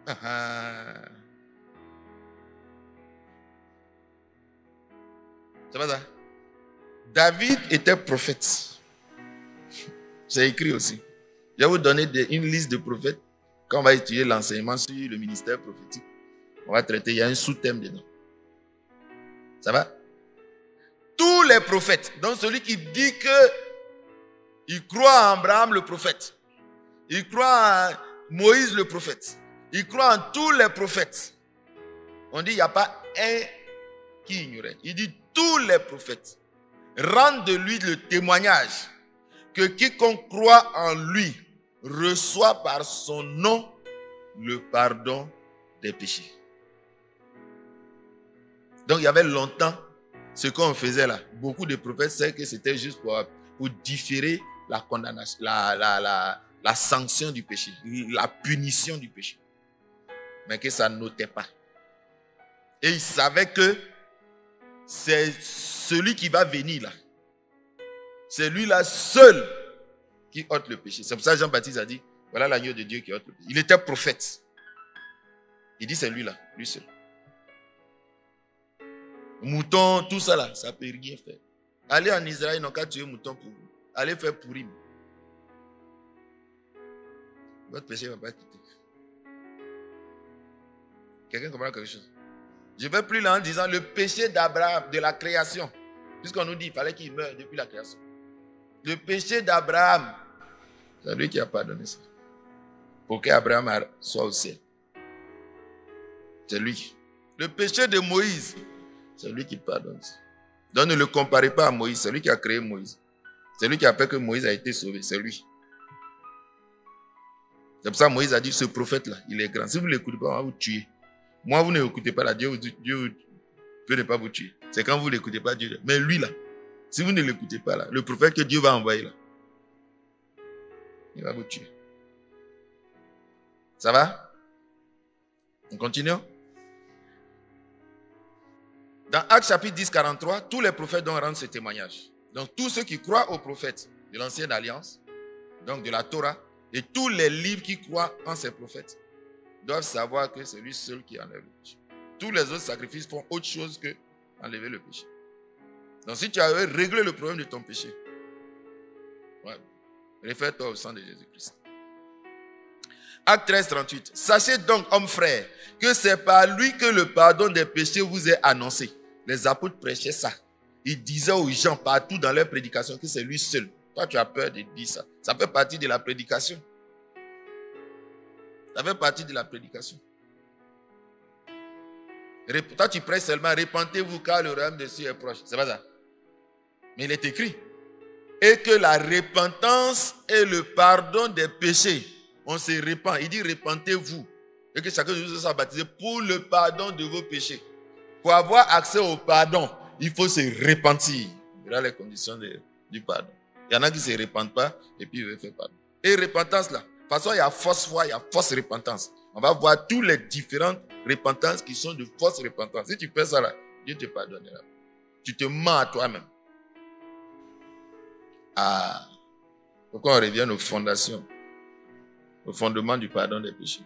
C'est pas ça? David était prophète. C'est écrit aussi. Je vais vous donner une liste de prophètes. Quand on va étudier l'enseignement sur le ministère prophétique, on va traiter, il y a un sous-thème dedans. Ça va? Tous les prophètes, donc celui qui dit que il croit en Abraham le prophète, il croit en Moïse le prophète, il croit en tous les prophètes. On dit il n'y a pas un qui ignorait. Il dit tous les prophètes rendent de lui le témoignage que quiconque croit en lui reçoit par son nom le pardon des péchés. Donc il y avait longtemps ce qu'on faisait là. Beaucoup de prophètes savaient que c'était juste pour différer la condamnation, la sanction du péché, la punition du péché. Mais que ça ne notait pas. Et ils savaient que c'est celui qui va venir là. C'est lui-là seul qui ôte le péché. C'est pour ça que Jean-Baptiste a dit, voilà l'agneau de Dieu qui ôte le péché. Il était prophète. Il dit c'est lui-là, lui seul. Mouton, tout ça là, ça ne peut rien faire. Allez en Israël, ils n'ont qu'à tuer mouton pour vous. Allez faire Pourim. Votre péché ne va pas quitter. Quelqu'un comprend quelque chose? Je ne vais plus là en disant le péché d'Abraham, de la création. Puisqu'on nous dit qu'il fallait qu'il meure depuis la création. Le péché d'Abraham, c'est lui qui a pardonné ça. Pour qu'Abraham soit au ciel. C'est lui. Le péché de Moïse, c'est lui qui pardonne ça. Donc ne le comparez pas à Moïse. C'est lui qui a créé Moïse. C'est lui qui a fait que Moïse a été sauvé. C'est lui. C'est pour ça que Moïse a dit, ce prophète-là, il est grand. Si vous ne l'écoutez pas, on va vous tuer. Moi, vous ne l'écoutez pas là. Dieu peut ne pas vous tuer. C'est quand vous ne l'écoutez pas, Dieu. Mais lui là, si vous ne l'écoutez pas là, le prophète que Dieu va envoyer là, il va vous tuer. Ça va? On continue? Dans Actes chapitre 10, 43, tous les prophètes doivent rendre ce témoignage. Donc tous ceux qui croient aux prophètes de l'ancienne alliance, donc de la Torah, et tous les livres qui croient en ces prophètes, doivent savoir que c'est lui seul qui enlève le péché. Tous les autres sacrifices font autre chose que enlever le péché. Donc si tu avais réglé le problème de ton péché, réfère-toi au sang de Jésus-Christ. Acte 13, 38. Sachez donc, hommes frères, que c'est par lui que le pardon des péchés vous est annoncé. Les apôtres prêchaient ça. Ils disaient aux gens partout dans leur prédication que c'est lui seul. Toi, tu as peur de dire ça. Ça fait partie de la prédication. Ça fait partie de la prédication. Toi, tu prêches seulement, répentez-vous car le royaume de Dieu est proche. C'est pas ça. Mais il est écrit. Et que la repentance et le pardon des péchés, on se répand. Il dit repentez-vous. Et que chacun de nous soit baptisé pour le pardon de vos péchés. Pour avoir accès au pardon, il faut se repentir. Voilà les conditions du pardon. Il y en a qui ne se repentent pas et puis ils veulent faire pardon. Et repentance là, de toute façon il y a fausse foi, il y a fausse repentance. On va voir toutes les différentes repentances qui sont de fausse repentance. Si tu fais ça là, Dieu te pardonnera. Tu te mens à toi-même. Ah, pourquoi on revient aux fondations, au fondement du pardon des péchés.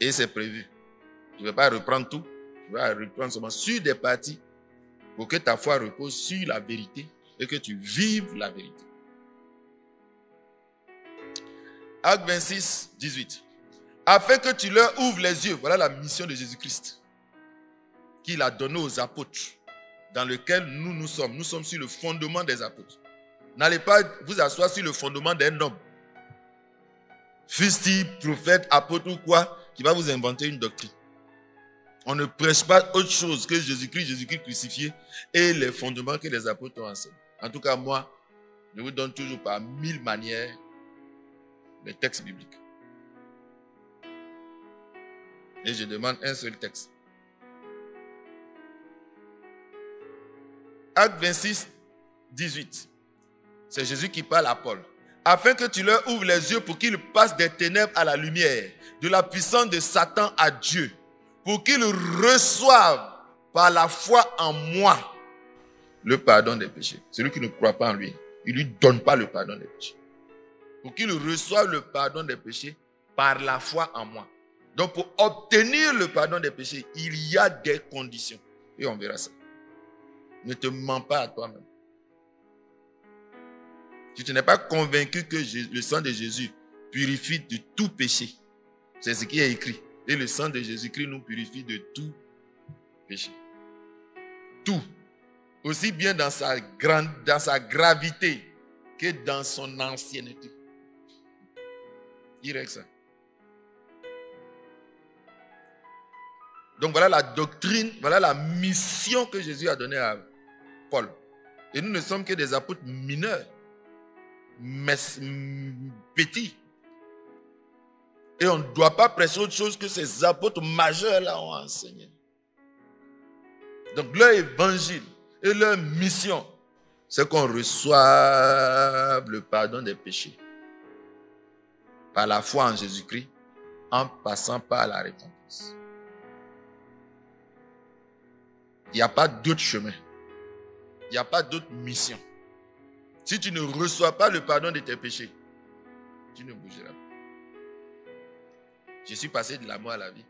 Et c'est prévu. Je ne vais pas reprendre tout. Je vais reprendre seulement sur des parties pour que ta foi repose sur la vérité et que tu vives la vérité. Acte 26, 18. Afin que tu leur ouvres les yeux. Voilà la mission de Jésus-Christ qu'il a donnée aux apôtres, dans lequel nous sommes. Nous sommes sur le fondement des apôtres. N'allez pas vous asseoir sur le fondement d'un homme, fût-il prophète, apôtre ou quoi, qui va vous inventer une doctrine. On ne prêche pas autre chose que Jésus-Christ crucifié et les fondements que les apôtres ont enseigné. En tout cas, moi, je vous donne toujours par 1000 manières les textes bibliques. Et je demande un seul texte. Acte 26, 18. C'est Jésus qui parle à Paul. Afin que tu leur ouvres les yeux pour qu'ils passent des ténèbres à la lumière, de la puissance de Satan à Dieu, pour qu'ils reçoivent par la foi en moi le pardon des péchés. Celui qui ne croit pas en lui, il ne lui donne pas le pardon des péchés. Pour qu'ils reçoivent le pardon des péchés par la foi en moi. Donc pour obtenir le pardon des péchés, il y a des conditions. Et on verra ça. Ne te mens pas à toi-même. Si tu n'es pas convaincu que le sang de Jésus purifie de tout péché, c'est ce qui est écrit. Et le sang de Jésus-Christ nous purifie de tout péché. Tout. Aussi bien dans sa gravité que dans son ancienneté. Il règle ça. Donc voilà la doctrine, voilà la mission que Jésus a donnée à Paul. Et nous ne sommes que des apôtres mineurs, mais petits. Et on ne doit pas prêcher autre chose que ces apôtres majeurs là ont enseigné. Donc leur évangile et leur mission, c'est qu'on reçoive le pardon des péchés par la foi en Jésus-Christ, en passant par la repentance. Il n'y a pas d'autre chemin. Il n'y a pas d'autre mission. Si tu ne reçois pas le pardon de tes péchés, tu ne bougeras pas. Je suis passé de la mort à la vie.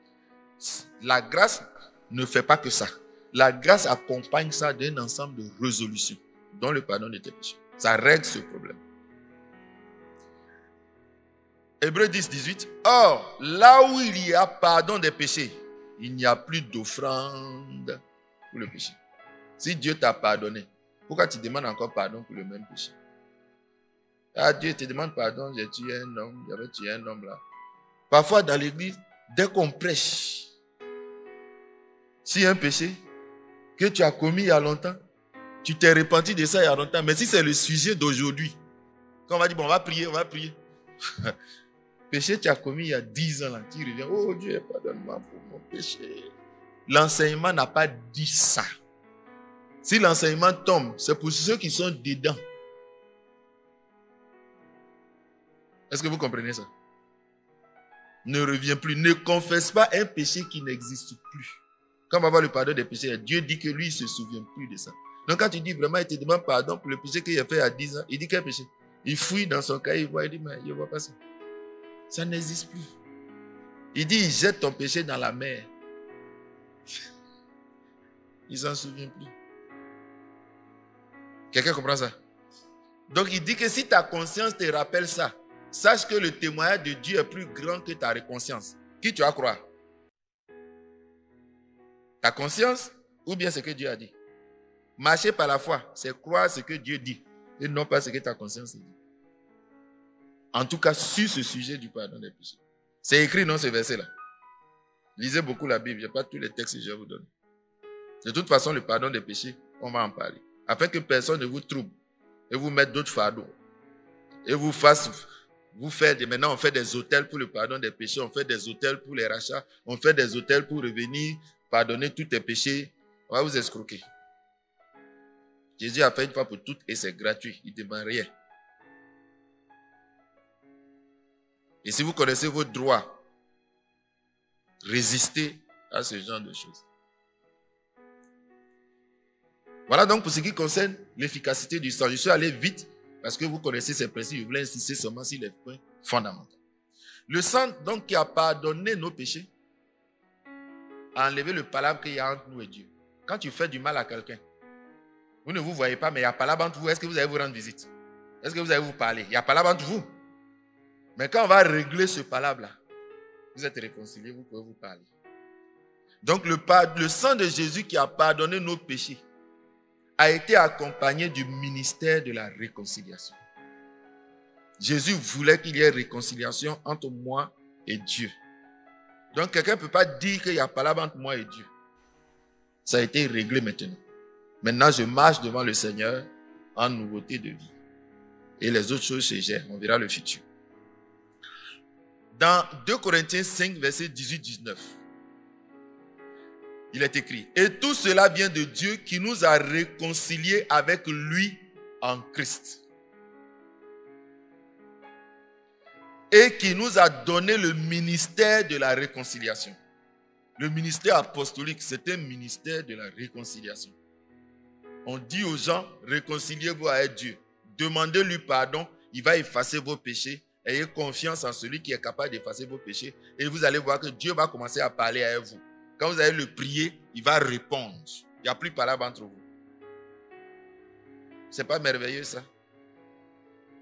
La grâce ne fait pas que ça. La grâce accompagne ça d'un ensemble de résolutions, dont le pardon de tes péchés. Ça règle ce problème. Hébreux 10, 18. Or, là où il y a pardon des péchés, il n'y a plus d'offrande pour le péché. Si Dieu t'a pardonné, pourquoi tu demandes encore pardon pour le même péché? Ah, Dieu te demande pardon, j'ai tué un homme, j'avais tué un homme là. Parfois dans l'église, dès qu'on prêche, si un péché que tu as commis il y a longtemps, tu t'es repenti de ça il y a longtemps, mais si c'est le sujet d'aujourd'hui, quand on va dire, bon, on va prier. Péché tu as commis il y a 10 ans, là, tu reviens, oh Dieu, pardonne-moi pour mon péché. L'enseignement n'a pas dit ça. Si l'enseignement tombe, c'est pour ceux qui sont dedans. Est-ce que vous comprenez ça? Ne reviens plus, ne confesse pas un péché qui n'existe plus. Quand on va voir le pardon des péchés, Dieu dit que lui, il ne se souvient plus de ça. Donc quand tu dis vraiment, il te demande pardon pour le péché qu'il a fait il y a 10 ans, il dit quel péché? Il fouille dans son cahier, il voit, il dit, mais je ne vois pas ça. Ça n'existe plus. Il dit, il jette ton péché dans la mer. Il ne s'en souvient plus. Quelqu'un comprend ça? Donc il dit que si ta conscience te rappelle ça, sache que le témoignage de Dieu est plus grand que ta conscience. Qui tu vas croire? Ta conscience ou bien ce que Dieu a dit? Marcher par la foi, c'est croire ce que Dieu dit et non pas ce que ta conscience dit. En tout cas, sur ce sujet du pardon des péchés. C'est écrit dans ce verset-là. Lisez beaucoup la Bible, je n'ai pas tous les textes que je vais vous donner. De toute façon, le pardon des péchés, on va en parler. Afin que personne ne vous trouble et vous mette d'autres fardeaux. Et vous fasse, maintenant on fait des autels pour le pardon des péchés, on fait des autels pour les rachats, on fait des autels pour revenir, pardonner tous tes péchés. On va vous escroquer. Jésus a fait une fois pour toutes et c'est gratuit, il ne demande rien. Et si vous connaissez vos droits, résistez à ce genre de choses. Voilà donc pour ce qui concerne l'efficacité du sang. Je suis allé vite parce que vous connaissez ces principes. Je voulais insister seulement sur les points fondamentaux. Le sang donc qui a pardonné nos péchés a enlevé le palabre qu'il y a entre nous et Dieu. Quand tu fais du mal à quelqu'un, vous ne vous voyez pas, mais il y a palabre entre vous. Est-ce que vous allez vous rendre visite? Est-ce que vous allez vous parler? Il y a palabre entre vous. Mais quand on va régler ce palabre-là, vous êtes réconciliés, vous pouvez vous parler. Donc le sang de Jésus qui a pardonné nos péchés a été accompagné du ministère de la réconciliation. Jésus voulait qu'il y ait réconciliation entre moi et Dieu. Donc quelqu'un ne peut pas dire qu'il y a palabre entre moi et Dieu. Ça a été réglé maintenant. Maintenant, je marche devant le Seigneur en nouveauté de vie. Et les autres choses se gèrent. On verra le futur. Dans 2 Corinthiens 5, verset 18-19, il est écrit: et tout cela vient de Dieu qui nous a réconciliés avec lui en Christ. Et qui nous a donné le ministère de la réconciliation. Le ministère apostolique, c'est un ministère de la réconciliation. On dit aux gens, réconciliez-vous avec Dieu. Demandez-lui pardon, il va effacer vos péchés. Ayez confiance en celui qui est capable d'effacer vos péchés. Et vous allez voir que Dieu va commencer à parler avec vous. Quand vous allez le prier, il va répondre. Il n'y a plus de palabre entre vous. C'est pas merveilleux ça?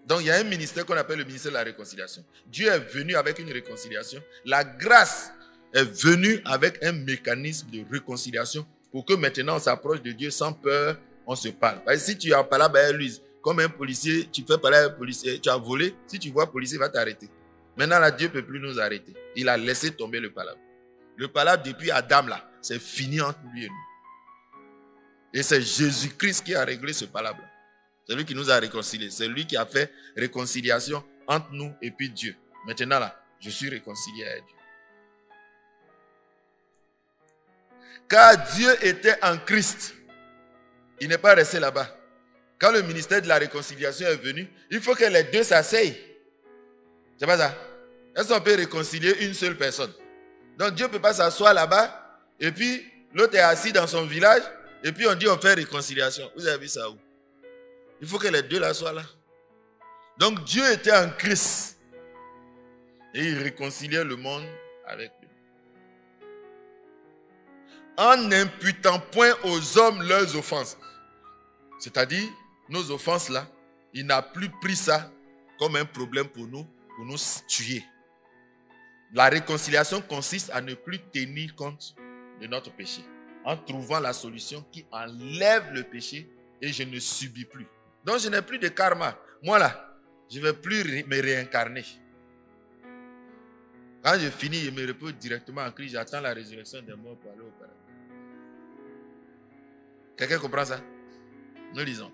Donc il y a un ministère qu'on appelle le ministère de la réconciliation. Dieu est venu avec une réconciliation. La grâce est venue avec un mécanisme de réconciliation pour que maintenant on s'approche de Dieu sans peur, on se parle. Parce que si tu as parlé avec lui, comme un policier, tu fais parler à un policier, tu as volé, si tu vois un policier, il va t'arrêter. Maintenant là, Dieu ne peut plus nous arrêter. Il a laissé tomber le palabre. Le palabre depuis Adam là, c'est fini entre lui et nous. Et c'est Jésus-Christ qui a réglé ce palabre. C'est lui qui nous a réconciliés. C'est lui qui a fait réconciliation entre nous et puis Dieu. Maintenant là, je suis réconcilié avec Dieu. Car Dieu était en Christ. Il n'est pas resté là-bas. Quand le ministère de la réconciliation est venu, il faut que les deux s'asseyent. C'est pas ça? Est-ce qu'on peut réconcilier une seule personne? Donc Dieu ne peut pas s'asseoir là-bas et puis l'autre est assis dans son village et puis on dit on fait réconciliation. Vous avez vu ça où? Il faut que les deux là soient là. Donc Dieu était en Christ et il réconciliait le monde avec lui. En n'imputant point aux hommes leurs offenses. C'est-à-dire, nos offenses là, il n'a plus pris ça comme un problème pour nous tuer. La réconciliation consiste à ne plus tenir compte de notre péché, en trouvant la solution qui enlève le péché et je ne subis plus. Donc je n'ai plus de karma. Moi là, je ne vais plus me réincarner. Quand je finis, je me repose directement en Christ. J'attends la résurrection des morts pour aller au paradis. Quelqu'un comprend ça? Nous lisons.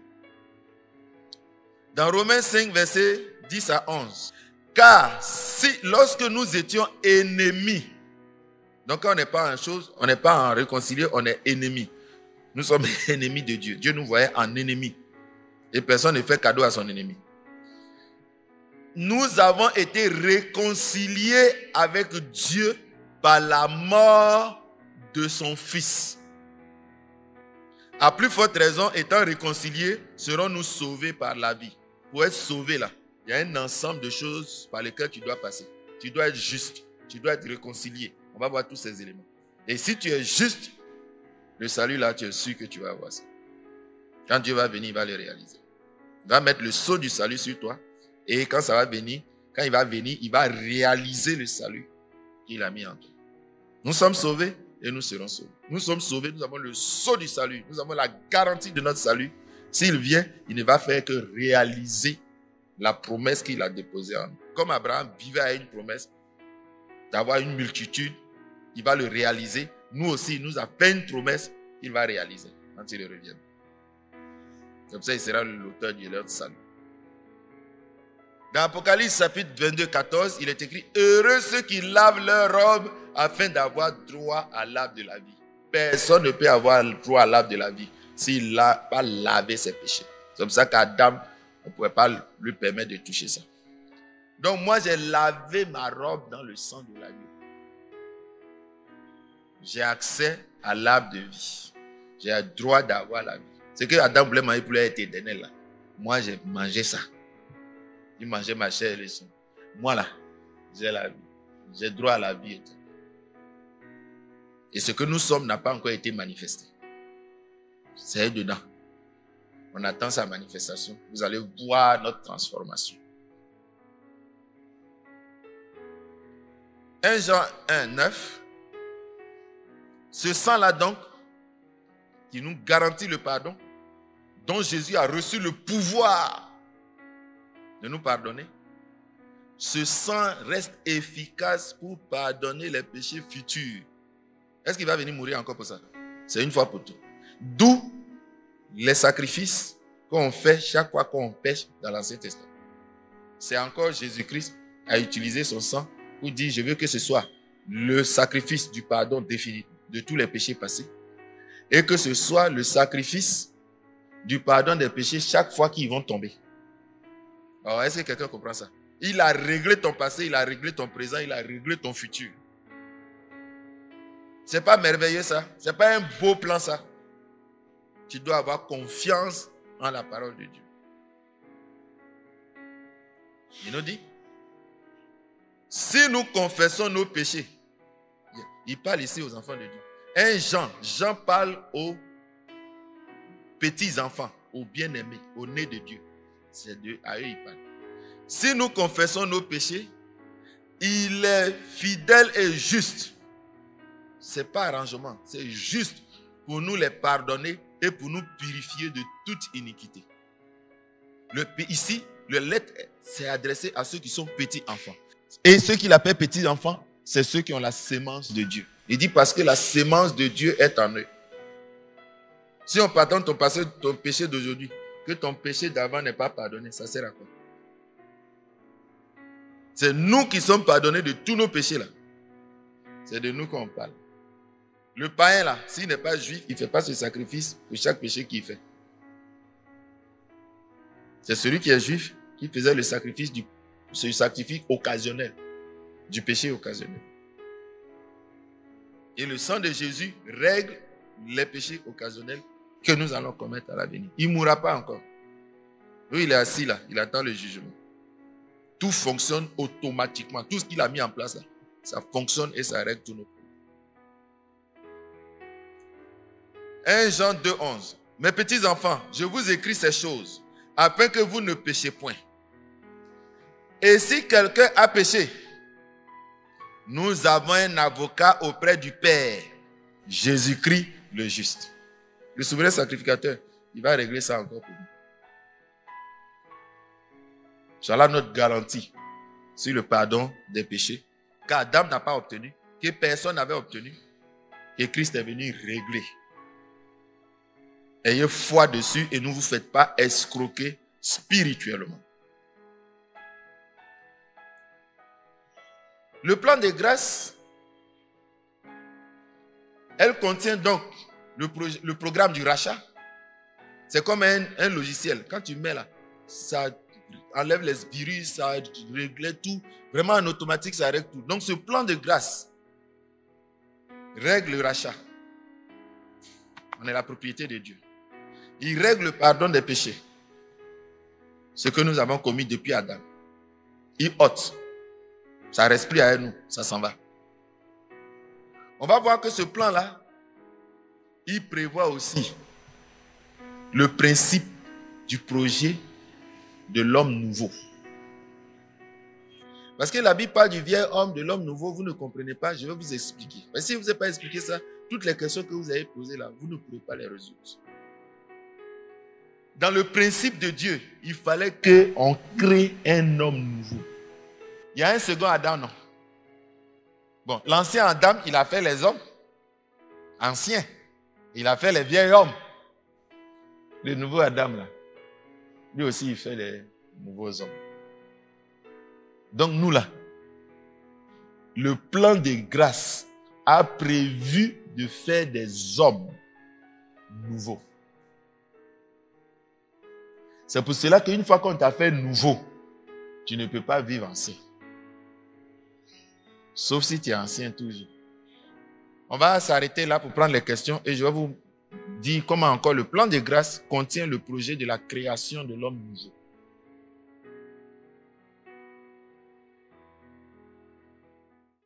Dans Romains 5, versets 10 à 11. Car si, lorsque nous étions ennemis, donc quand on n'est pas en chose, on n'est pas en réconcilié, on est ennemis. Nous sommes ennemis de Dieu. Dieu nous voyait en ennemis. Et personne ne fait cadeau à son ennemi. Nous avons été réconciliés avec Dieu par la mort de son Fils. À plus forte raison, étant réconciliés, serons-nous sauvés par la vie. Pour être sauvé là, il y a un ensemble de choses par lesquelles tu dois passer. Tu dois être juste, tu dois être réconcilié. On va voir tous ces éléments. Et si tu es juste, le salut là, tu es sûr que tu vas avoir ça. Quand Dieu va venir, il va le réaliser. Il va mettre le sceau du salut sur toi. Et quand ça va venir, quand il va venir, il va réaliser le salut qu'il a mis en toi. Nous sommes sauvés et nous serons sauvés. Nous sommes sauvés, nous avons le sceau du salut. Nous avons la garantie de notre salut. S'il vient, il ne va faire que réaliser la promesse qu'il a déposée en nous. Comme Abraham vivait à une promesse d'avoir une multitude, il va le réaliser. Nous aussi, il nous a fait une promesse qu'il va réaliser quand il revient. Comme ça, il sera l'auteur de leur salut. Dans Apocalypse chapitre 22, 14, il est écrit « Heureux ceux qui lavent leur robe afin d'avoir droit à l'arbre de la vie. » Personne ne peut avoir droit à l'arbre de la vie s'il n'a pas lavé ses péchés. C'est comme ça qu'Adam, on ne pouvait pas lui permettre de toucher ça. Donc moi, j'ai lavé ma robe dans le sang de l'agneau. J'ai accès à l'arbre de vie. J'ai le droit d'avoir la vie. C'est que Adam voulait manger pour être éternel là. Moi, j'ai mangé ça. Il mangeait ma chair et le sang. Moi là, j'ai la vie. J'ai droit à la vie éternelle. Et ce que nous sommes n'a pas encore été manifesté. C'est dedans. On attend sa manifestation. Vous allez voir notre transformation. 1 Jean 1, 9. Ce sang-là donc, qui nous garantit le pardon, dont Jésus a reçu le pouvoir de nous pardonner. Ce sang reste efficace pour pardonner les péchés futurs. Est-ce qu'il va venir mourir encore pour ça? C'est une fois pour toutes. D'où les sacrifices qu'on fait chaque fois qu'on pêche dans l'Ancien Testament. C'est encore Jésus-Christ a utilisé son sang pour dire, je veux que ce soit le sacrifice du pardon définitif de tous les péchés passés et que ce soit le sacrifice du pardon des péchés chaque fois qu'ils vont tomber. Alors, est-ce que quelqu'un comprend ça? Il a réglé ton passé, il a réglé ton présent, il a réglé ton futur. C'est pas merveilleux ça? C'est pas un beau plan ça? Tu dois avoir confiance en la parole de Dieu. Il nous dit, si nous confessons nos péchés, il parle ici aux enfants de Dieu. Jean parle aux petits enfants, aux bien-aimés, au nez de Dieu. C'est à eux il parle. Si nous confessons nos péchés, il est fidèle et juste. C'est pas arrangement, c'est juste pour nous les pardonner et pour nous purifier de toute iniquité. Ici, le lettre c'est adressé à ceux qui sont petits enfants. Et ceux qu'il appelle petits enfants, c'est ceux qui ont la sémence de Dieu. Il dit parce que la sémence de Dieu est en eux. Si on pardonne ton péché d'aujourd'hui, que ton péché d'avant n'est pas pardonné, ça sert à quoi? C'est nous qui sommes pardonnés de tous nos péchés là. C'est de nous qu'on parle. Le païen là, s'il n'est pas juif, il ne fait pas ce sacrifice pour chaque péché qu'il fait. C'est celui qui est juif qui faisait le sacrifice occasionnel, du péché occasionnel. Et le sang de Jésus règle les péchés occasionnels que nous allons commettre à l'avenir. Il ne mourra pas encore. Lui, il est assis là, il attend le jugement. Tout fonctionne automatiquement. Tout ce qu'il a mis en place là, ça fonctionne et ça règle tous nos problèmes. 1 Jean 2, 11. Mes petits enfants, je vous écris ces choses afin que vous ne péchiez point. Et si quelqu'un a péché, nous avons un avocat auprès du Père, Jésus-Christ le juste. Le souverain sacrificateur, il va régler ça encore pour nous. C'est là notre garantie sur le pardon des péchés qu'Adam n'a pas obtenu, que personne n'avait obtenu, que Christ est venu régler. Ayez foi dessus et ne vous faites pas escroquer spirituellement. Le plan de grâce, elle contient donc le programme du rachat. C'est comme un logiciel. Quand tu mets là, ça enlève les virus, ça règle tout. Vraiment en automatique, ça règle tout. Donc ce plan de grâce règle le rachat. On est la propriété de Dieu. Il règle le pardon des péchés. Ce que nous avons commis depuis Adam. Il ôte. Ça reste plus à nous, ça s'en va. On va voir que ce plan-là, il prévoit aussi le principe du projet de l'homme nouveau. Parce que la Bible parle du vieil homme, de l'homme nouveau, vous ne comprenez pas, je vais vous expliquer. Mais si je ne vous ai pas expliqué ça, toutes les questions que vous avez posées là, vous ne pourrez pas les résoudre. Dans le principe de Dieu, il fallait qu'on crée un homme nouveau. Il y a un second Adam, non? Bon, l'ancien Adam, il a fait les hommes anciens. Il a fait les vieils hommes. Le nouveau Adam, là, lui aussi, il fait les nouveaux hommes. Donc, nous, là, le plan de grâce a prévu de faire des hommes nouveaux. C'est pour cela qu'une fois qu'on t'a fait nouveau, tu ne peux pas vivre ancien. Sauf si tu es ancien toujours. On va s'arrêter là pour prendre les questions et je vais vous dit comment encore le plan de grâce contient le projet de la création de l'homme nouveau.